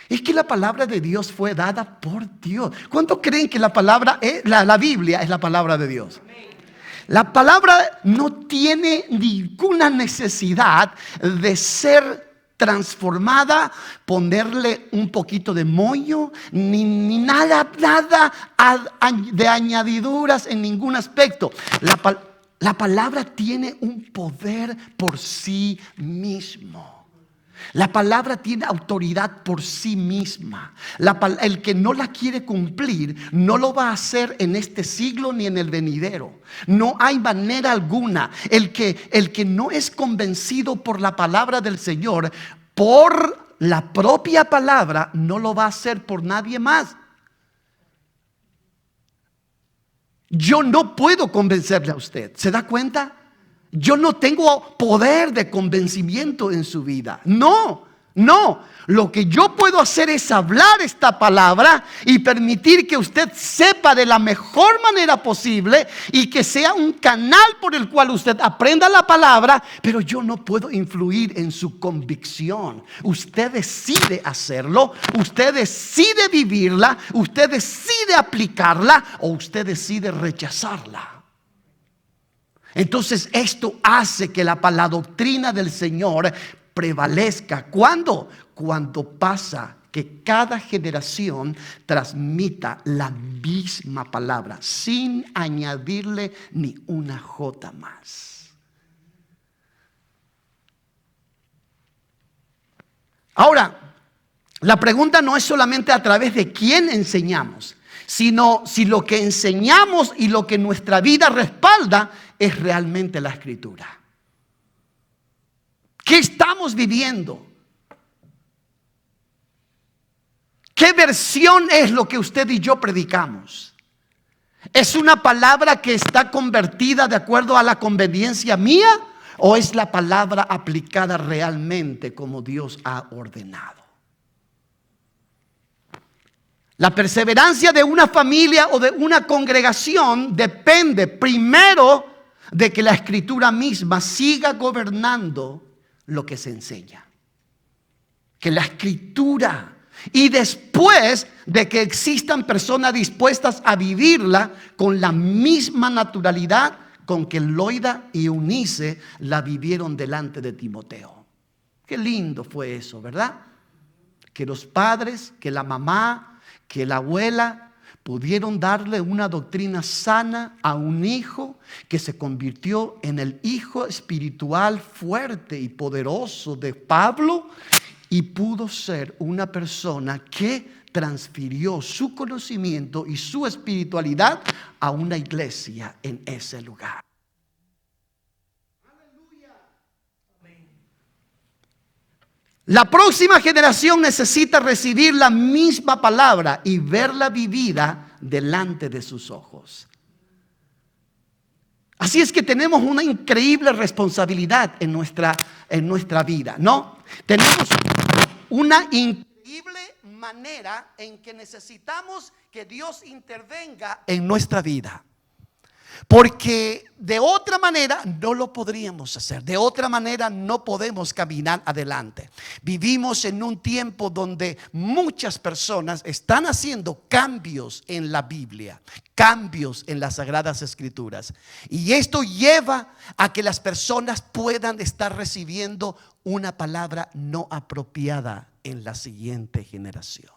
Es que la palabra de Dios fue dada por Dios. ¿Cuántos creen que la Biblia es la palabra de Dios? La palabra no tiene ninguna necesidad de ser transformada, ponerle un poquito de moño, ni nada de añadiduras en ningún aspecto. La palabra tiene un poder por sí mismo. La palabra tiene autoridad por sí misma. El que no la quiere cumplir no lo va a hacer en este siglo ni en el venidero. No hay manera alguna. El que no es convencido por la palabra del Señor, por la propia palabra, no lo va a hacer por nadie más. Yo no puedo convencerle a usted. ¿Se da cuenta? Yo no tengo poder de convencimiento en su vida. No. Lo que yo puedo hacer es hablar esta palabra y permitir que usted sepa de la mejor manera posible y que sea un canal por el cual usted aprenda la palabra, pero yo no puedo influir en su convicción. Usted decide hacerlo, usted decide vivirla, usted decide aplicarla o usted decide rechazarla. Entonces esto hace que la doctrina del Señor prevalezca. ¿Cuándo? Cuando pasa que cada generación transmita la misma palabra sin añadirle ni una jota más. Ahora, la pregunta no es solamente a través de quién enseñamos, sino si lo que enseñamos y lo que nuestra vida respalda es realmente la Escritura. ¿Qué estamos viviendo? ¿Qué versión es lo que usted y yo predicamos? ¿Es una palabra que está convertida de acuerdo a la conveniencia mía? ¿O es la palabra aplicada realmente como Dios ha ordenado? La perseverancia de una familia o de una congregación depende primero de que la Escritura misma siga gobernando lo que se enseña. Que la Escritura, y después de que existan personas dispuestas a vivirla con la misma naturalidad con que Loida y Eunice la vivieron delante de Timoteo. Qué lindo fue eso, ¿verdad? Que los padres, que la mamá, que la abuela pudieron darle una doctrina sana a un hijo que se convirtió en el hijo espiritual fuerte y poderoso de Pablo y pudo ser una persona que transfirió su conocimiento y su espiritualidad a una iglesia en ese lugar. La próxima generación necesita recibir la misma palabra y verla vivida delante de sus ojos. Así es que tenemos una increíble responsabilidad en nuestra vida, ¿no? Tenemos una increíble manera en que necesitamos que Dios intervenga en nuestra vida. Porque de otra manera no lo podríamos hacer. De otra manera no podemos caminar adelante. Vivimos en un tiempo donde muchas personas están haciendo cambios en la Biblia, cambios en las Sagradas Escrituras. Y esto lleva a que las personas puedan estar recibiendo una palabra no apropiada en la siguiente generación.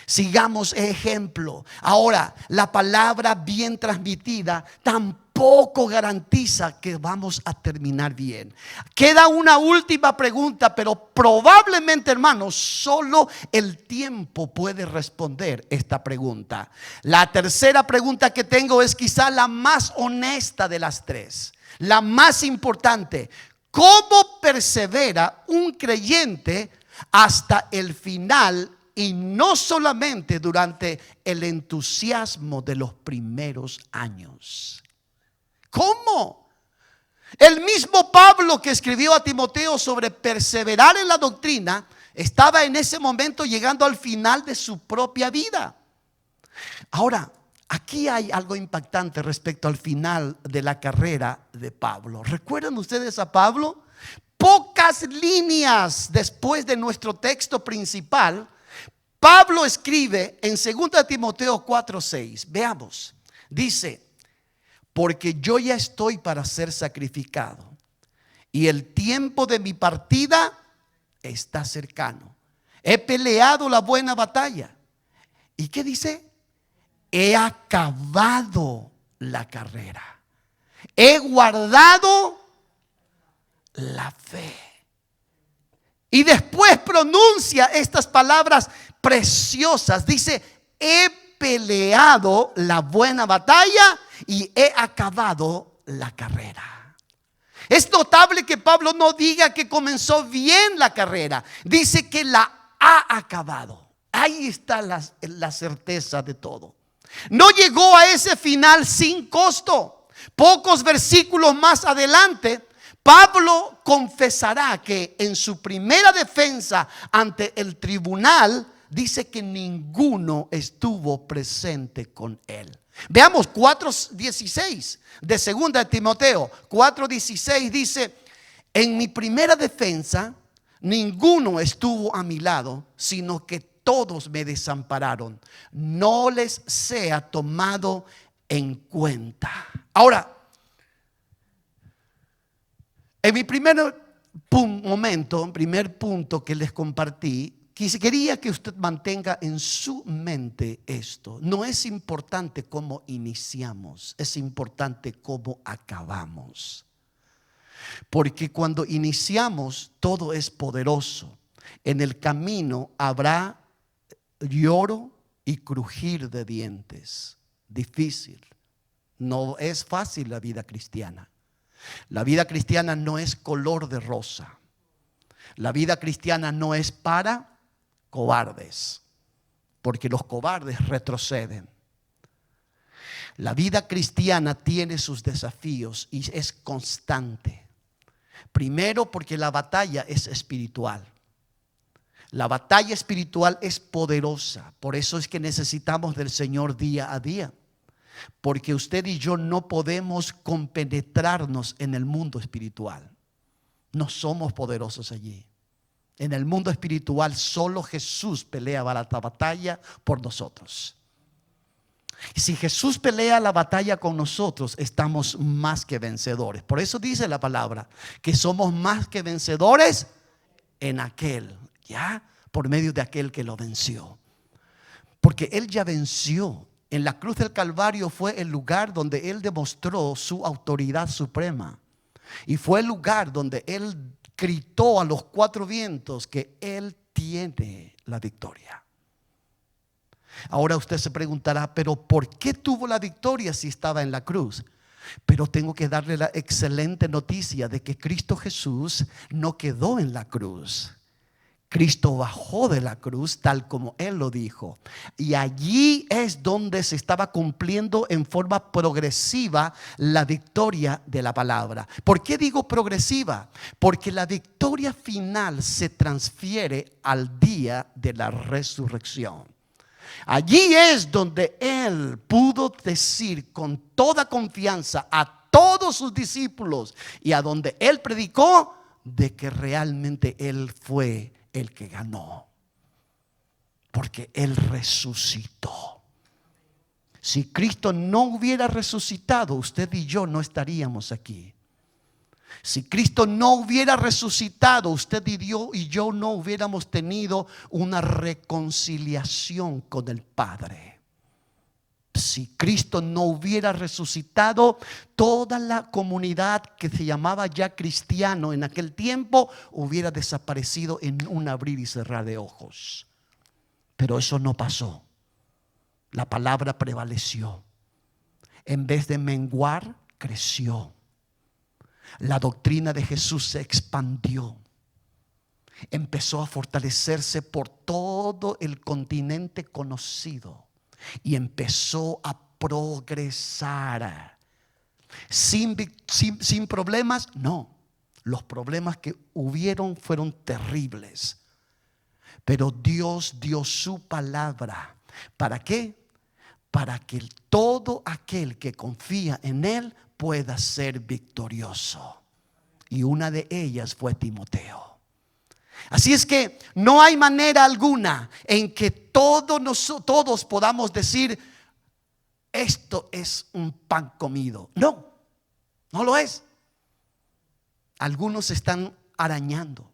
Sigamos ejemplo. Ahora, la palabra bien transmitida tampoco garantiza que vamos a terminar bien. Queda una última pregunta, pero probablemente, hermanos, solo el tiempo puede responder esta pregunta. La tercera pregunta que tengo es quizá la más honesta de las tres, la más importante. ¿Cómo persevera un creyente hasta el final? Y no solamente durante el entusiasmo de los primeros años. ¿Cómo? El mismo Pablo que escribió a Timoteo sobre perseverar en la doctrina estaba en ese momento llegando al final de su propia vida. Ahora, aquí hay algo impactante respecto al final de la carrera de Pablo. ¿Recuerdan ustedes a Pablo? Pocas líneas después de nuestro texto principal, Pablo escribe en 2 Timoteo 4:6. Veamos. Dice: porque yo ya estoy para ser sacrificado y el tiempo de mi partida está cercano. He peleado la buena batalla. ¿Y qué dice? He acabado la carrera. He guardado la fe. Y después pronuncia estas palabras preciosas. Dice: he peleado la buena batalla y he acabado la carrera. Es notable que Pablo no diga que comenzó bien la carrera. Dice que la ha acabado. Ahí está la certeza de todo. No llegó a ese final sin costo. Pocos versículos más adelante, Pablo confesará que en su primera defensa ante el tribunal dice que ninguno estuvo presente con él. Veamos 4:16 de 2 Timoteo 4:16 dice: en mi primera defensa ninguno estuvo a mi lado, sino que todos me desampararon. No les sea tomado en cuenta. Ahora, en mi primer punto que les compartí, quería que usted mantenga en su mente esto. No es importante cómo iniciamos, es importante cómo acabamos. Porque cuando iniciamos, todo es poderoso. En el camino habrá lloro y crujir de dientes. Difícil. No es fácil la vida cristiana. La vida cristiana no es color de rosa. La vida cristiana no es para cobardes, porque los cobardes retroceden. La vida cristiana tiene sus desafíos y es constante. Primero, porque la batalla es espiritual. La batalla espiritual es poderosa. Por eso es que necesitamos del Señor día a día. Porque usted y yo no podemos compenetrarnos en el mundo espiritual. No somos poderosos allí. En el mundo espiritual solo Jesús pelea la batalla por nosotros. Y si Jesús pelea la batalla con nosotros, estamos más que vencedores. Por eso dice la palabra que somos más que vencedores en aquel, ya, por medio de aquel que lo venció. Porque Él ya venció. En la cruz del Calvario fue el lugar donde Él demostró su autoridad suprema. Y fue el lugar donde Él gritó a los cuatro vientos que Él tiene la victoria. Ahora usted se preguntará, pero ¿por qué tuvo la victoria si estaba en la cruz? Pero tengo que darle la excelente noticia de que Cristo Jesús no quedó en la cruz. Cristo bajó de la cruz tal como Él lo dijo. Y allí es donde se estaba cumpliendo en forma progresiva la victoria de la palabra. ¿Por qué digo progresiva? Porque la victoria final se transfiere al día de la resurrección. Allí es donde Él pudo decir con toda confianza a todos sus discípulos y a donde Él predicó de que realmente Él fue el que ganó, porque Él resucitó. Si Cristo no hubiera resucitado, usted y yo no estaríamos aquí. Si Cristo no hubiera resucitado, usted y yo no hubiéramos tenido una reconciliación con el Padre. Si Cristo no hubiera resucitado, toda la comunidad que se llamaba ya cristiano en aquel tiempo hubiera desaparecido en un abrir y cerrar de ojos. Pero eso no pasó. La palabra prevaleció. En vez de menguar, creció. La doctrina de Jesús se expandió. Empezó a fortalecerse por todo el continente conocido. Y empezó a progresar. Sin problemas, no. Los problemas que hubieron fueron terribles. Pero Dios dio su palabra. ¿Para qué? Para que todo aquel que confía en Él pueda ser victorioso. Y una de ellas fue Timoteo. Así es que no hay manera alguna en que todos podamos decir: esto es un pan comido. No, no lo es. Algunos se están arañando,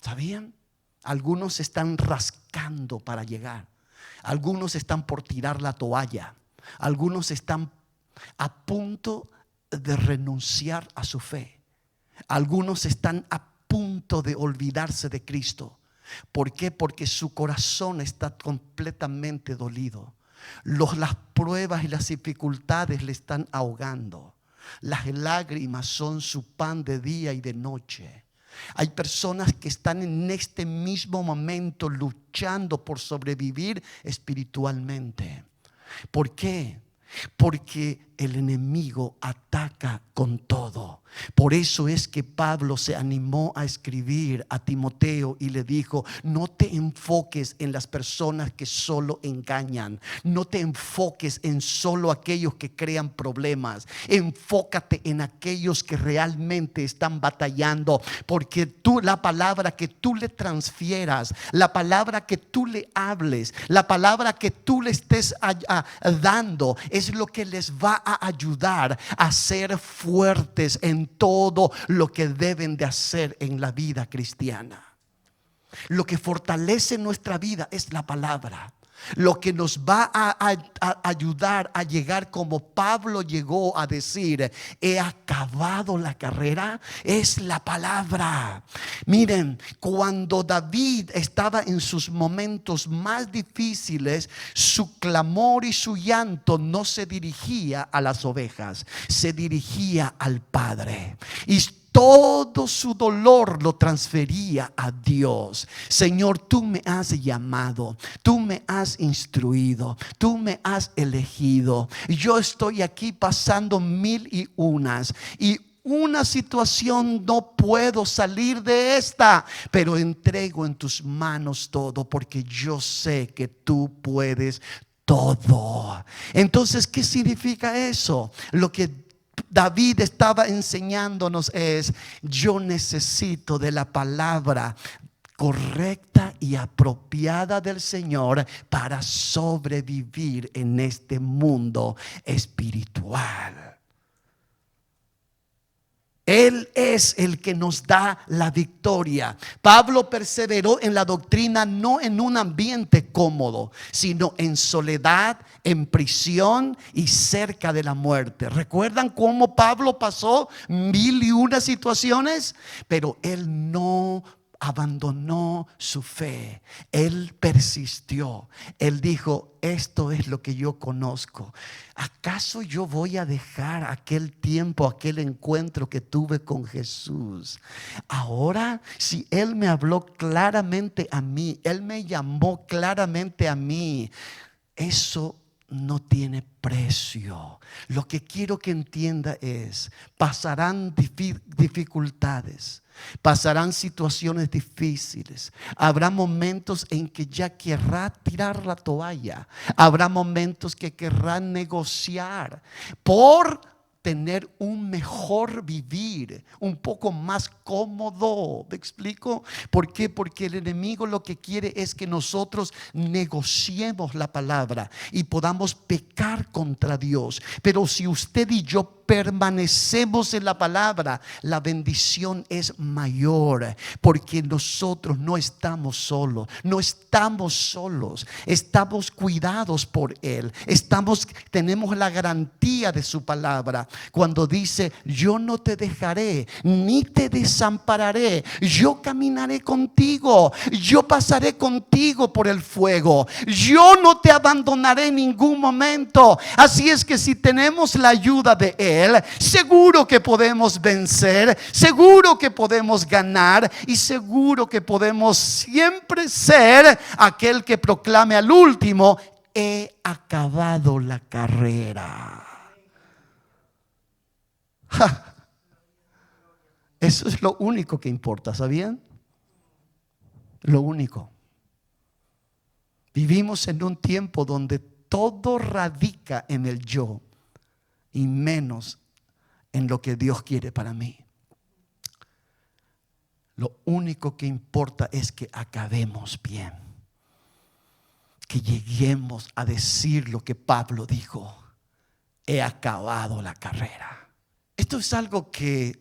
¿sabían? Algunos se están rascando para llegar. Algunos están por tirar la toalla. Algunos están a punto de renunciar a su fe. Algunos están a punto de olvidarse de Cristo. ¿Por qué? Porque su corazón está completamente dolido. Las pruebas y las dificultades le están ahogando. Las lágrimas son su pan de día y de noche. Hay personas que están en este mismo momento luchando por sobrevivir espiritualmente. ¿Por qué? Porque el enemigo ataca con todo. Por eso es que Pablo se animó a escribir a Timoteo y le dijo: no te enfoques en las personas que solo engañan. No te enfoques en solo aquellos que crean problemas. Enfócate en aquellos que realmente están batallando. Porque la palabra que tú le transfieras, la palabra que tú le hables, la palabra que tú le estés dando, es lo que les va a ayudar a ser fuertes en todo lo que deben de hacer en la vida cristiana. Lo que fortalece nuestra vida es la palabra. Lo que nos va a ayudar a llegar como Pablo llegó a decir: he acabado la carrera, es la palabra. Miren, cuando David estaba en sus momentos más difíciles, su clamor y su llanto no se dirigía a las ovejas, se dirigía al Padre. Y todo su dolor lo transfería a Dios. Señor, tú me has llamado, tú me has instruido, tú me has elegido. Yo estoy aquí pasando 1001 y una situación, no puedo salir de esta, pero entrego en tus manos todo, porque yo sé que tú puedes todo. Entonces, ¿qué significa eso? Lo que David estaba enseñándonos es: yo necesito de la palabra correcta y apropiada del Señor para sobrevivir en este mundo espiritual. Él es el que nos da la victoria. Pablo perseveró en la doctrina no en un ambiente cómodo, sino en soledad, en prisión y cerca de la muerte. ¿Recuerdan cómo Pablo pasó 1001 situaciones? Pero él no abandonó su fe. Él persistió. Él dijo: esto es lo que yo conozco. ¿Acaso yo voy a dejar aquel tiempo, aquel encuentro que tuve con Jesús? Ahora, si Él me habló claramente a mí, Él me llamó claramente a mí, eso no tiene precio. Lo que quiero que entienda es: pasarán dificultades, pasarán situaciones difíciles, habrá momentos en que ya querrá tirar la toalla, habrá momentos que querrá negociar por tener un mejor vivir, un poco más cómodo. ¿Me explico? ¿Por qué? Porque el enemigo lo que quiere es que nosotros negociemos la palabra y podamos pecar contra Dios. Pero si usted y yo permanecemos en la palabra, la bendición es mayor, porque nosotros no estamos solos, estamos cuidados por Él, tenemos la garantía de su palabra. Cuando dice: yo no te dejaré ni te desampararé, yo caminaré contigo, yo pasaré contigo por el fuego, yo no te abandonaré en ningún momento. Así es que si tenemos la ayuda de Él, seguro que podemos vencer, seguro que podemos ganar, y seguro que podemos siempre ser aquel que proclame al último: he acabado la carrera. Eso es lo único que importa, ¿sabían? Lo único. Vivimos en un tiempo donde todo radica en el yo y menos en lo que Dios quiere para mí. Lo único que importa es que acabemos bien, que lleguemos a decir lo que Pablo dijo: he acabado la carrera. Esto es algo que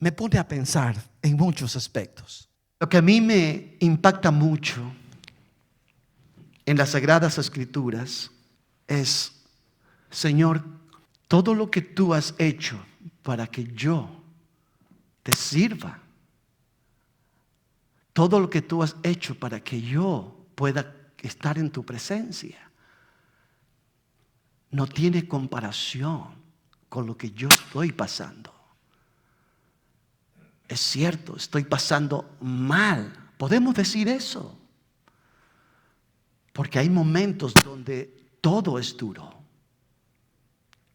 me pone a pensar en muchos aspectos. Lo que a mí me impacta mucho en las Sagradas Escrituras es: Señor, todo lo que tú has hecho para que yo te sirva, todo lo que tú has hecho para que yo pueda estar en tu presencia, no tiene comparación con lo que yo estoy pasando. Es cierto, estoy pasando mal. Podemos decir eso, porque hay momentos donde todo es duro.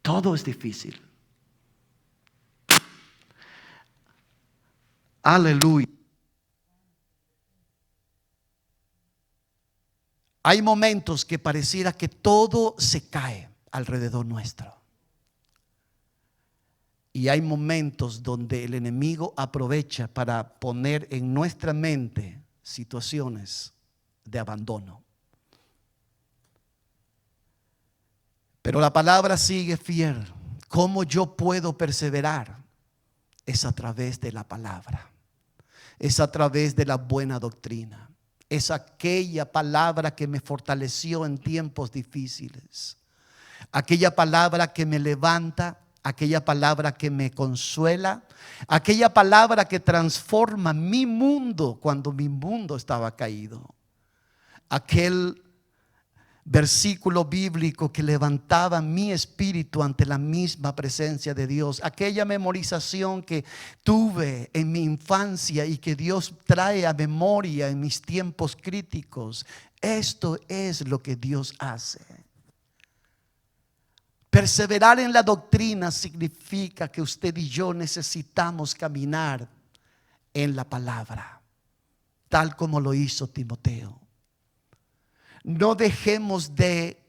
Todo es difícil. Aleluya. Hay momentos que pareciera que todo se cae alrededor nuestro. Y hay momentos donde el enemigo aprovecha para poner en nuestra mente situaciones de abandono. Pero la palabra sigue fiel. ¿Cómo yo puedo perseverar? Es a través de la palabra. Es a través de la buena doctrina. Es aquella palabra que me fortaleció en tiempos difíciles. Aquella palabra que me levanta, aquella palabra que me consuela, aquella palabra que transforma mi mundo cuando mi mundo estaba caído. Aquel versículo bíblico que levantaba mi espíritu ante la misma presencia de Dios. Aquella memorización que tuve en mi infancia y que Dios trae a memoria en mis tiempos críticos. Esto es lo que Dios hace. Perseverar en la doctrina significa que usted y yo necesitamos caminar en la palabra, tal como lo hizo Timoteo. No dejemos de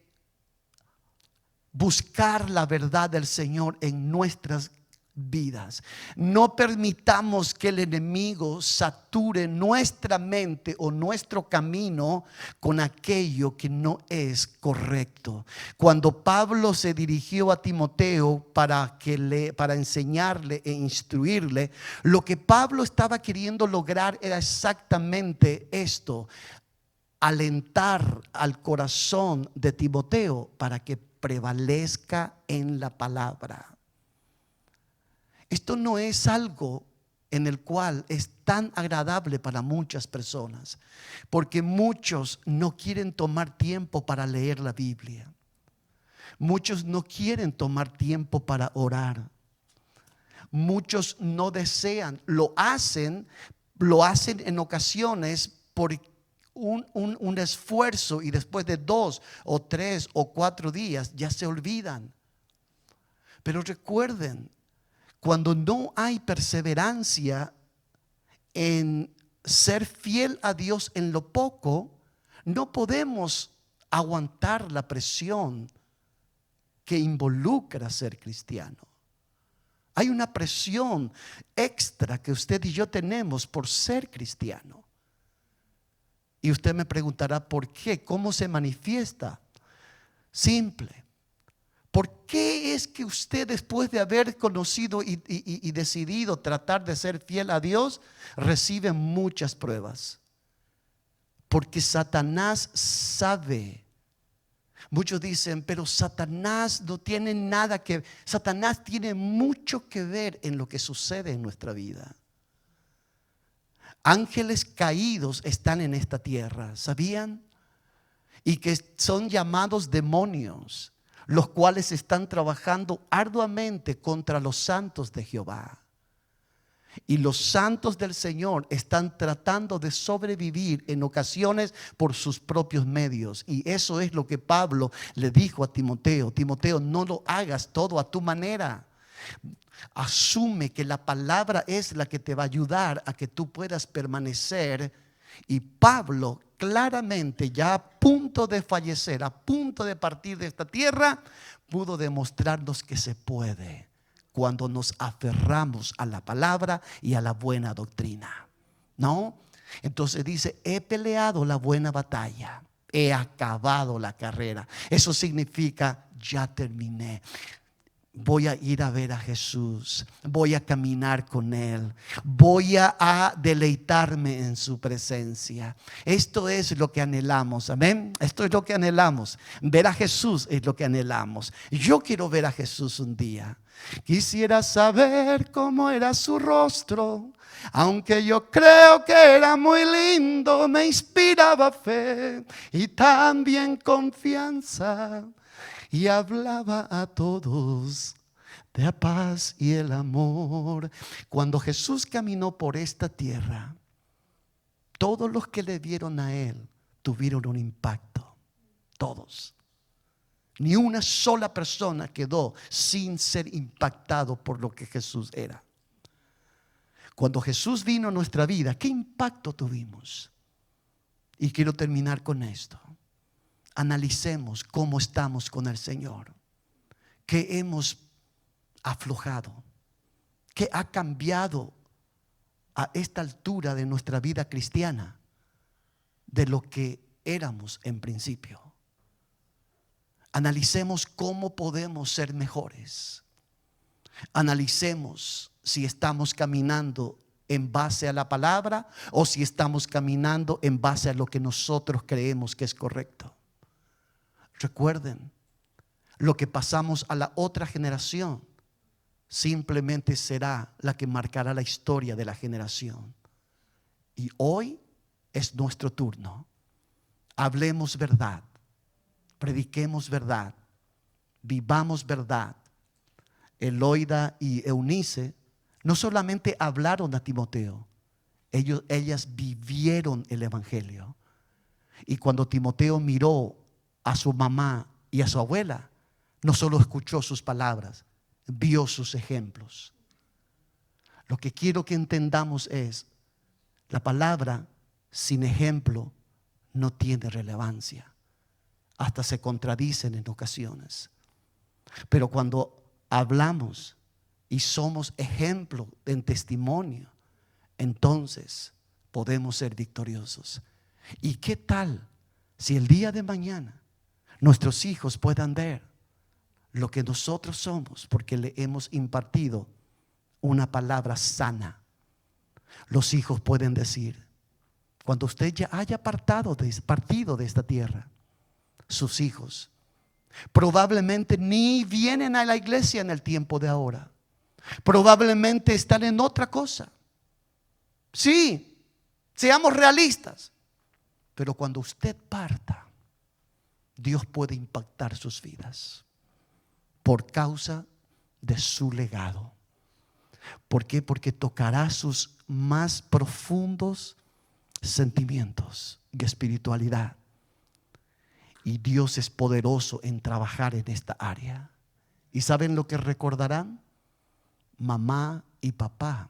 buscar la verdad del Señor en nuestras vidas. No permitamos que el enemigo sature nuestra mente o nuestro camino con aquello que no es correcto. Cuando Pablo se dirigió a Timoteo para enseñarle e instruirle, lo que Pablo estaba queriendo lograr era exactamente esto: alentar al corazón de Timoteo para que prevalezca en la palabra. Esto no es algo en el cual es tan agradable para muchas personas, porque muchos no quieren tomar tiempo para leer la Biblia. Muchos no quieren tomar tiempo para orar. Muchos no desean, lo hacen en ocasiones por un esfuerzo, y después de 2 o 3 o 4 días ya se olvidan. Pero recuerden, cuando no hay perseverancia en ser fiel a Dios en lo poco, no podemos aguantar la presión que involucra ser cristiano. Hay una presión extra que usted y yo tenemos por ser cristiano. Y usted me preguntará, ¿por qué? ¿Cómo se manifiesta? Simple. ¿Por qué es que usted, después de haber conocido y decidido tratar de ser fiel a Dios, recibe muchas pruebas? Porque Satanás sabe. Muchos dicen, pero Satanás no tiene nada que ver. Satanás tiene mucho que ver en lo que sucede en nuestra vida. Ángeles caídos están en esta tierra, ¿sabían? Y que son llamados demonios, los cuales están trabajando arduamente contra los santos de Jehová. Y los santos del Señor están tratando de sobrevivir en ocasiones por sus propios medios. Y eso es lo que Pablo le dijo a Timoteo. Timoteo, no lo hagas todo a tu manera. Asume que la palabra es la que te va a ayudar a que tú puedas permanecer. Y Pablo, claramente ya a punto de fallecer, a punto de partir de esta tierra, pudo demostrarnos que se puede cuando nos aferramos a la palabra y a la buena doctrina, ¿no? Entonces dice, he peleado la buena batalla, he acabado la carrera. Eso significa, ya terminé. Voy a ir a ver a Jesús, voy a caminar con Él, voy a deleitarme en su presencia. Esto es lo que anhelamos, amén. Esto es lo que anhelamos. Ver a Jesús es lo que anhelamos. Yo quiero ver a Jesús un día. Quisiera saber cómo era su rostro, aunque yo creo que era muy lindo, me inspiraba fe y también confianza. Y hablaba a todos de la paz y el amor. Cuando Jesús caminó por esta tierra, todos los que le vieron a Él tuvieron un impacto. Todos. Ni una sola persona quedó sin ser impactado por lo que Jesús era. Cuando Jesús vino a nuestra vida, ¿qué impacto tuvimos? Y quiero terminar con esto. Analicemos cómo estamos con el Señor. ¿Qué hemos aflojado? ¿Qué ha cambiado a esta altura de nuestra vida cristiana de lo que éramos en principio? Analicemos cómo podemos ser mejores. Analicemos si estamos caminando en base a la palabra o si estamos caminando en base a lo que nosotros creemos que es correcto. Recuerden, lo que pasamos a la otra generación simplemente será la que marcará la historia de la generación. Y hoy es nuestro turno. Hablemos verdad, prediquemos verdad, vivamos verdad. Eloida y Eunice no solamente hablaron a Timoteo, ellas vivieron el evangelio. Y cuando Timoteo miró a su mamá y a su abuela, no solo escuchó sus palabras, vio sus ejemplos. Lo que quiero que entendamos es, la palabra sin ejemplo no tiene relevancia, hasta se contradicen en ocasiones. Pero cuando hablamos y somos ejemplo en testimonio, entonces podemos ser victoriosos. ¿Y qué tal si el día de mañana nuestros hijos puedan ver lo que nosotros somos porque le hemos impartido una palabra sana? Los hijos pueden decir, cuando usted ya haya partido de esta tierra, sus hijos probablemente ni vienen a la iglesia en el tiempo de ahora, probablemente están en otra cosa, Sí, seamos realistas. Pero cuando usted parta, Dios puede impactar sus vidas por causa de su legado. ¿Por qué? Porque tocará sus más profundos sentimientos y espiritualidad. Y Dios es poderoso en trabajar en esta área. ¿Y saben lo que recordarán? Mamá y papá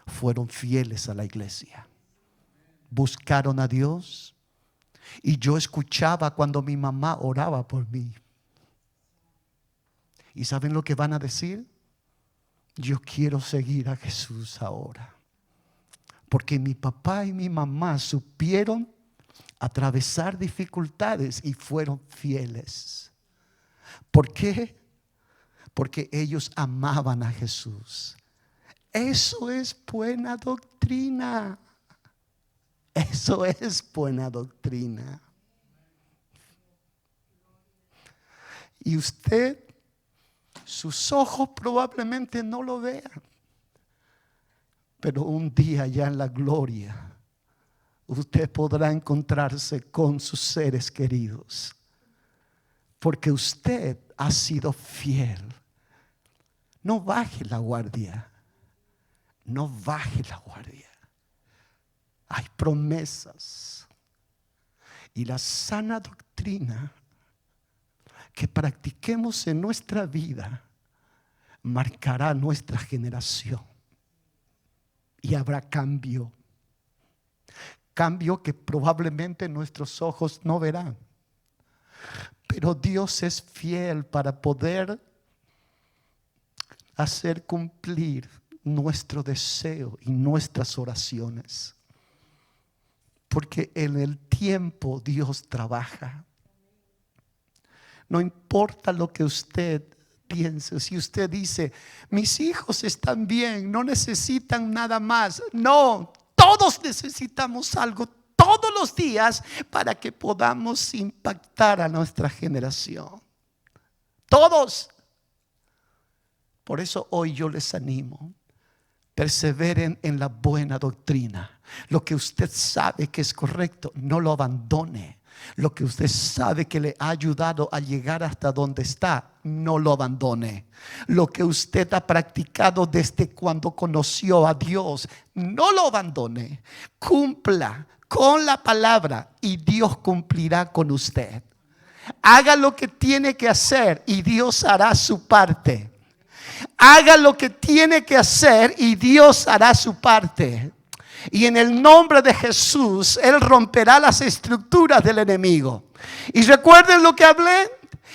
fueron fieles a la iglesia. Buscaron a Dios. Y yo escuchaba cuando mi mamá oraba por mí. ¿Y saben lo que van a decir? Yo quiero seguir a Jesús ahora. Porque mi papá y mi mamá supieron atravesar dificultades y fueron fieles. ¿Por qué? Porque ellos amaban a Jesús. Eso es buena doctrina. Eso es buena doctrina. Y usted, sus ojos probablemente no lo vean, pero un día ya en la gloria usted podrá encontrarse con sus seres queridos, porque usted ha sido fiel. No baje la guardia. No baje la guardia. Hay promesas y la sana doctrina que practiquemos en nuestra vida marcará nuestra generación. Y habrá cambio. Cambio que probablemente nuestros ojos no verán. Pero Dios es fiel para poder hacer cumplir nuestro deseo y nuestras oraciones. Porque en el tiempo Dios trabaja. No importa lo que usted piense. Si usted dice, mis hijos están bien, no necesitan nada más. No, todos necesitamos algo todos los días para que podamos impactar a nuestra generación. Todos. Por eso hoy yo les animo. Perseveren en la buena doctrina. Lo que usted sabe que es correcto, no lo abandone. Lo que usted sabe que le ha ayudado a llegar hasta donde está, no lo abandone. Lo que usted ha practicado desde cuando conoció a Dios, no lo abandone. Cumpla con la palabra y Dios cumplirá con usted. Haga lo que tiene que hacer y Dios hará su parte. Haga lo que tiene que hacer y Dios hará su parte. Y en el nombre de Jesús, Él romperá las estructuras del enemigo. Y recuerden lo que hablé.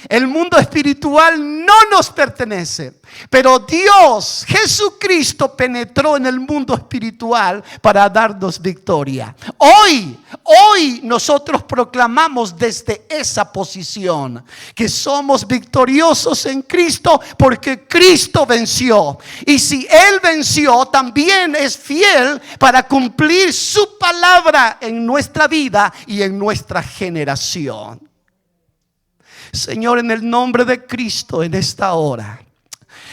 El mundo espiritual no nos pertenece, pero Dios, Jesucristo, penetró en el mundo espiritual para darnos victoria. Hoy nosotros proclamamos desde esa posición que somos victoriosos en Cristo porque Cristo venció. Y si Él venció, también es fiel para cumplir su palabra en nuestra vida y en nuestra generación. Señor, en el nombre de Cristo, en esta hora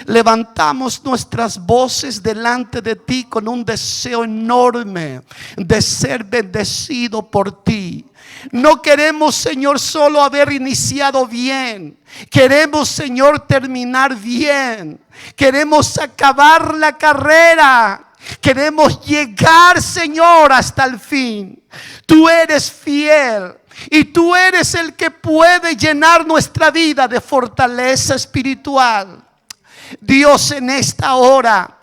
levantamos nuestras voces delante de ti con un deseo enorme de ser bendecido por ti. No queremos, Señor, solo haber iniciado bien. Queremos, Señor, terminar bien. Queremos acabar la carrera. Queremos llegar, Señor, hasta el fin. Tú eres fiel. Y tú eres el que puede llenar nuestra vida de fortaleza espiritual. Dios, en esta hora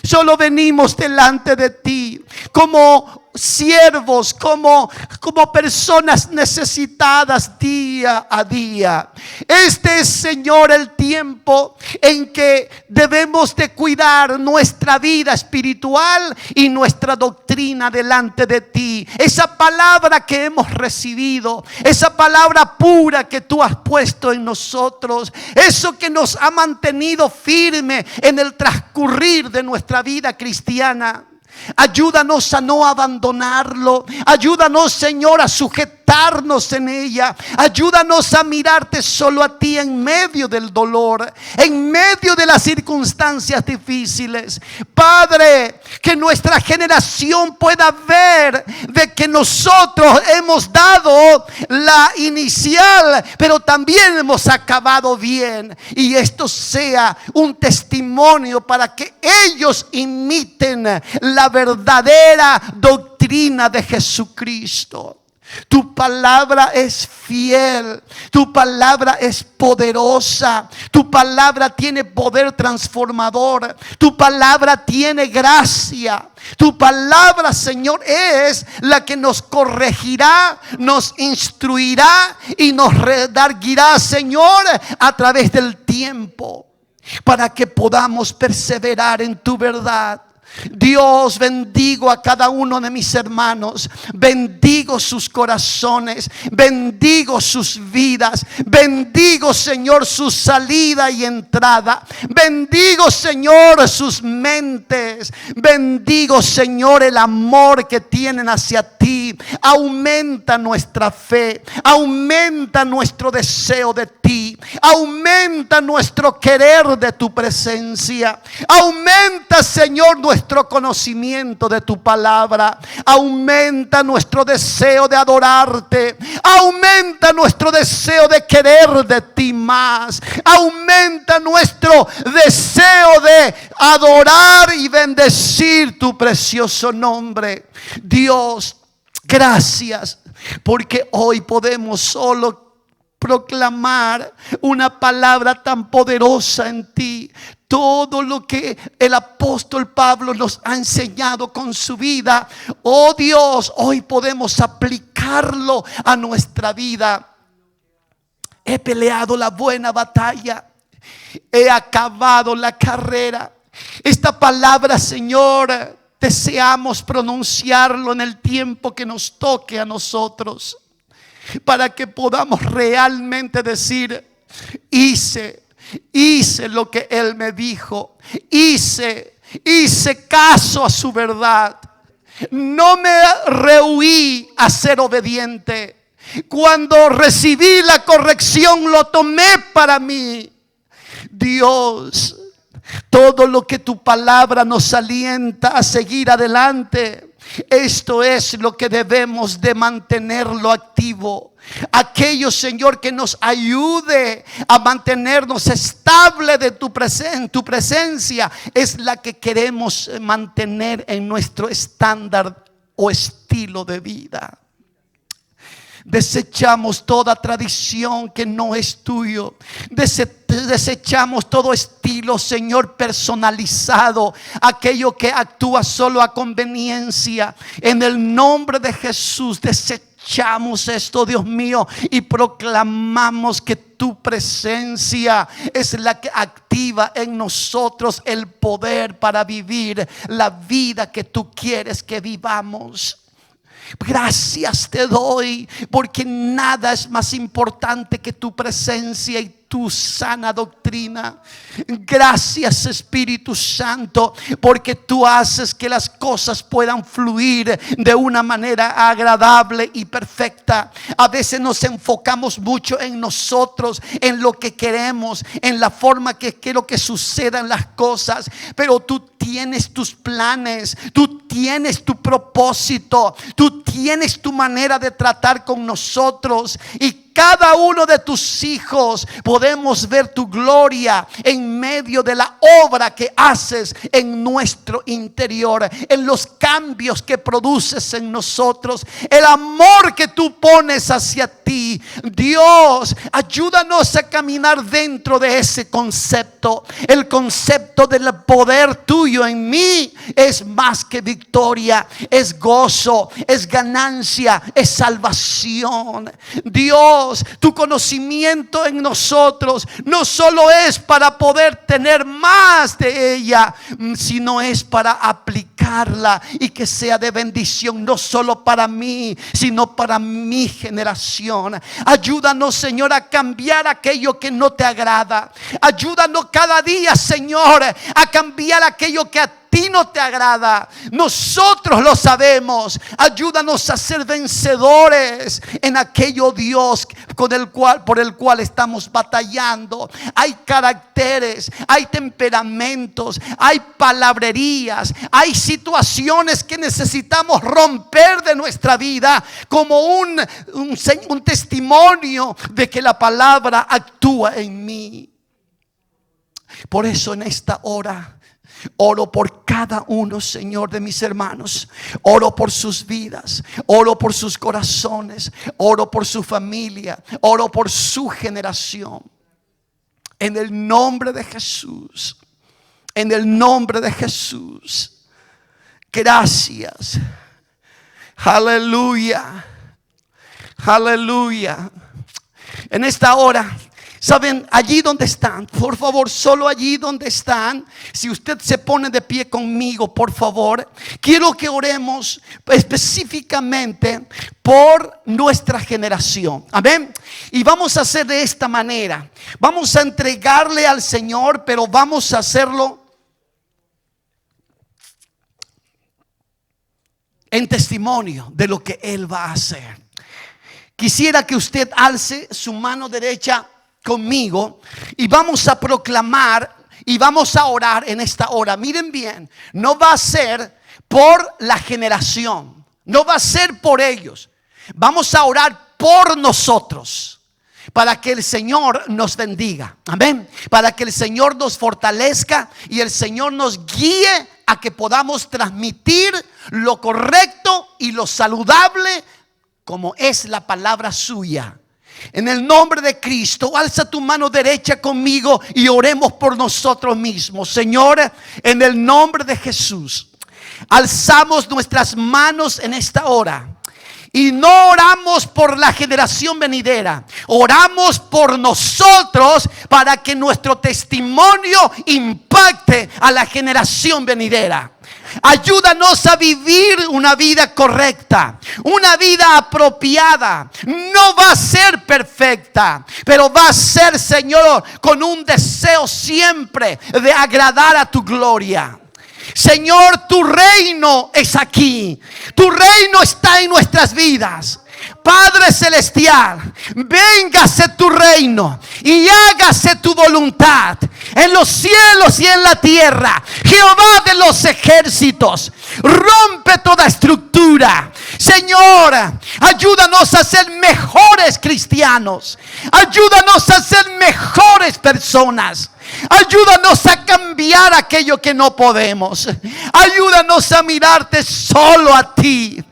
solo venimos delante de ti como siervos, como personas necesitadas día a día. Este es, Señor, el tiempo en que debemos de cuidar nuestra vida espiritual y nuestra doctrina delante de ti. Esa palabra que hemos recibido, esa palabra pura que tú has puesto en nosotros, eso que nos ha mantenido firme en el transcurrir de nuestra vida cristiana. Ayúdanos a no abandonarlo. Ayúdanos, Señor, a sujetar deleitarnos en ella. Ayúdanos a mirarte solo a ti en medio del dolor, en medio de las circunstancias difíciles. Padre, que nuestra generación pueda ver de que nosotros hemos dado la inicial, pero también hemos acabado bien. Y esto sea un testimonio para que ellos imiten la verdadera doctrina de Jesucristo. Tu palabra es fiel, tu palabra es poderosa, tu palabra tiene poder transformador, tu palabra tiene gracia. Tu palabra, Señor, es la que nos corregirá, nos instruirá y nos redarguirá, Señor, a través del tiempo, para que podamos perseverar en tu verdad. Dios, bendigo a cada uno de mis hermanos, bendigo sus corazones, bendigo sus vidas, bendigo, Señor, su salida y entrada, bendigo, Señor, sus mentes, bendigo, Señor, el amor que tienen hacia ti. Aumenta nuestra fe, aumenta nuestro deseo de ti, aumenta nuestro querer de tu presencia, aumenta, Señor, nuestro conocimiento de tu palabra, aumenta nuestro deseo de adorarte, aumenta nuestro deseo de querer de ti más, aumenta nuestro deseo de adorar y bendecir tu precioso nombre. Dios, gracias, porque hoy podemos solo proclamar una palabra tan poderosa en ti. Todo lo que el apóstol Pablo nos ha enseñado con su vida, oh Dios, hoy podemos aplicarlo a nuestra vida. He peleado la buena batalla, he acabado la carrera. Esta palabra, Señor, deseamos pronunciarlo en el tiempo que nos toque a nosotros, para que podamos realmente decir: hice lo que Él me dijo, hice caso a su verdad, no me rehuí a ser obediente. Cuando recibí la corrección, lo tomé para mí. Dios, todo lo que tu palabra nos alienta a seguir adelante, esto es lo que debemos de mantenerlo activo. Aquello, Señor, que nos ayude a mantenernos estable de tu presencia, es la que queremos mantener en nuestro estándar o estilo de vida. Desechamos toda tradición que no es tuyo. Desechamos todo estilo, Señor, personalizado, aquello que actúa solo a conveniencia. En el nombre de Jesús desechamos esto, Dios mío, y proclamamos que tu presencia es la que activa en nosotros el poder para vivir la vida que tú quieres que vivamos. Gracias te doy, porque nada es más importante que tu presencia y tu sana doctrina. Gracias, Espíritu Santo, porque tú haces que las cosas puedan fluir de una manera agradable y perfecta. A veces nos enfocamos mucho en nosotros, en lo que queremos, en la forma que quiero que sucedan las cosas, pero tú tienes tus planes, tú tienes tu propósito, tú tienes tu manera de tratar con nosotros. Y cada uno de tus hijos podemos ver tu gloria en medio de la obra que haces en nuestro interior, en los cambios que produces en nosotros, el amor que tú pones hacia ti. Dios, ayúdanos a caminar dentro de ese concepto. El concepto del poder tuyo en mí es más que victoria, es gozo, es ganancia, es salvación. Dios, tu conocimiento en nosotros no solo es para poder tener más de ella, sino es para aplicarla y que sea de bendición, no solo para mí, sino para mi generación. Ayúdanos, Señor, a cambiar aquello que no te agrada. Ayúdanos cada día, Señor, a cambiar aquello que a ti no te agrada. Nosotros lo sabemos. Ayúdanos a ser vencedores en aquello, Dios, por el cual estamos batallando. Hay caracteres, hay temperamentos, hay palabrerías, hay situaciones que necesitamos romper de nuestra vida como un testimonio de que la palabra actúa en mí. Por eso en esta hora oro por cada uno, Señor, de mis hermanos. Oro por sus vidas, oro por sus corazones, oro por su familia, oro por su generación. En el nombre de Jesús, en el nombre de Jesús. Gracias. Aleluya. Aleluya. En esta hora, ¿saben? Allí donde están, por favor, solo allí donde están, si usted se pone de pie conmigo, por favor, quiero que oremos específicamente por nuestra generación. Amén. Y vamos a hacer de esta manera. Vamos a entregarle al Señor, pero vamos a hacerlo en testimonio de lo que Él va a hacer. Quisiera que usted alce su mano derecha conmigo y vamos a proclamar y vamos a orar en esta hora. Miren bien, no va a ser por la generación, no va a ser por ellos. Vamos a orar por nosotros, para que el Señor nos bendiga. Amén. Para que el Señor nos fortalezca y el Señor nos guíe a que podamos transmitir lo correcto y lo saludable como es la palabra suya. En el nombre de Cristo, alza tu mano derecha conmigo y oremos por nosotros mismos. Señor, en el nombre de Jesús, alzamos nuestras manos en esta hora. Y no oramos por la generación venidera, oramos por nosotros para que nuestro testimonio impacte a la generación venidera. Ayúdanos a vivir una vida correcta, una vida apropiada. No va a ser perfecta, pero va a ser, Señor, con un deseo siempre de agradar a tu gloria. Señor, tu reino es aquí. Tu reino está en nuestras vidas. Padre celestial, véngase tu reino y hágase tu voluntad en los cielos y en la tierra. Jehová de los ejércitos, rompe toda estructura. Señor, ayúdanos a ser mejores cristianos. Ayúdanos a ser mejores personas. Ayúdanos a cambiar aquello que no podemos. Ayúdanos a mirarte solo a ti.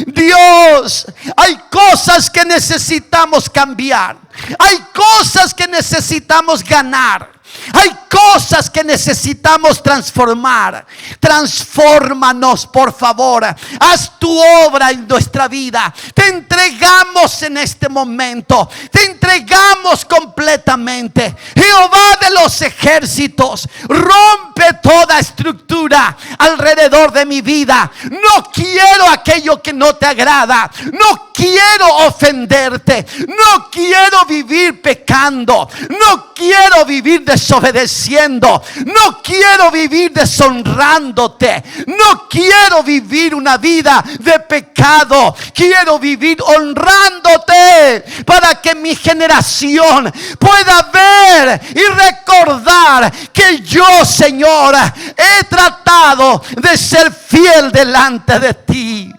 Dios, hay cosas que necesitamos cambiar. Hay cosas que necesitamos ganar. Hay cosas que necesitamos transformar. Transfórmanos, por favor. Haz tu obra en nuestra vida. Te entregamos en este momento. Te entregamos completamente. Jehová de los ejércitos, rompe toda estructura alrededor de mi vida. No quiero aquello que no te agrada. No quiero ofenderte. No quiero vivir pecando. No quiero vivir desobedeciendo. No quiero vivir deshonrándote. No quiero vivir una vida de pecado. Quiero vivir honrándote para que mi generación pueda ver y recordar que yo, Señor, he tratado de ser fiel delante de ti.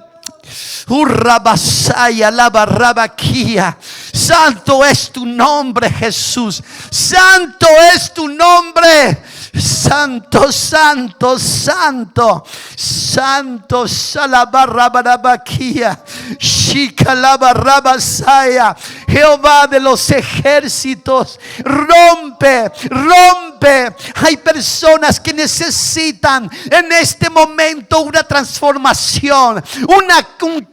Santo es tu nombre, Jesús. Santo es tu nombre. Santo, santo, santo, santo. Salabarrabarabaquía, Shikalabarrabasaya. Jehová de los ejércitos, rompe, rompe. Hay personas que necesitan en este momento una transformación, un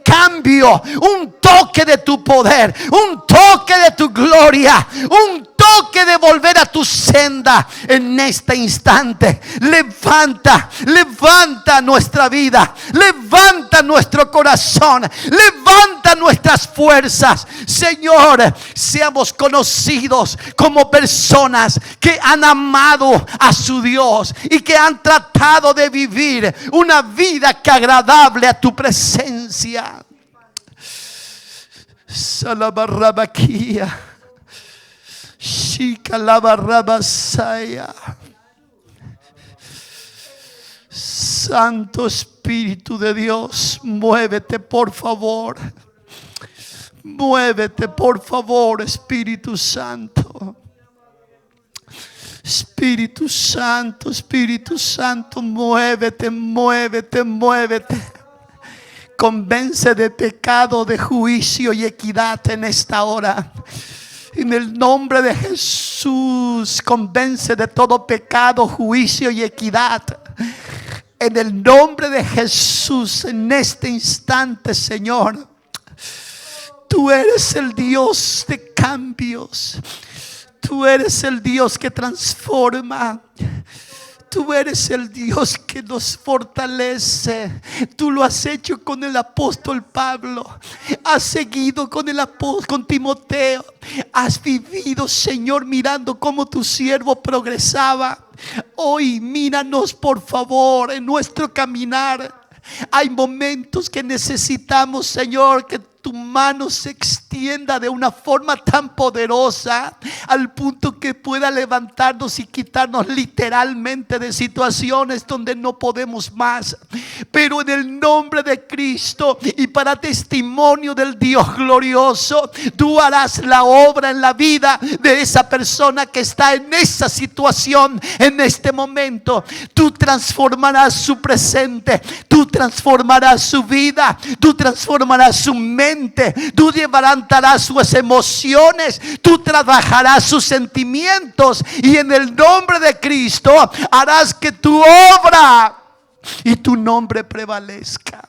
cambio, un toque de tu poder, un toque de tu gloria, un toque de volver a tu senda en este instante. Levanta, levanta nuestra vida, levanta levanta nuestro corazón, levanta nuestras fuerzas. Señor, seamos conocidos como personas que han amado a su Dios y que han tratado de vivir una vida que agradable a tu presencia. Salabarrabaquía, Shikalabarrabasaya. Santo Espíritu de Dios, muévete por favor. Muévete por favor, Espíritu Santo. Espíritu Santo, Espíritu Santo, muévete, muévete, muévete. Convence de pecado, de juicio y equidad en esta hora. En el nombre de Jesús, convence de todo pecado, juicio y equidad. En el nombre de Jesús, en este instante, Señor, tú eres el Dios de cambios. Tú eres el Dios que transforma. Tú eres el Dios que nos fortalece. Tú lo has hecho con el apóstol Pablo. Has seguido con el apóstol, con Timoteo. Has vivido, Señor, mirando cómo tu siervo progresaba. Hoy míranos por favor en nuestro caminar. Hay momentos que necesitamos, Señor, que tu mano se extienda de una forma tan poderosa al punto que pueda levantarnos y quitarnos literalmente de situaciones donde no podemos más. Pero en el nombre de Cristo y para testimonio del Dios glorioso, tú harás la obra en la vida de esa persona que está en esa situación en este momento. Tú transformarás su presente, tú transformarás su vida, tú transformarás su mente. Tú levantarás sus emociones, tú trabajarás sus sentimientos y en el nombre de Cristo harás que tu obra y tu nombre prevalezca.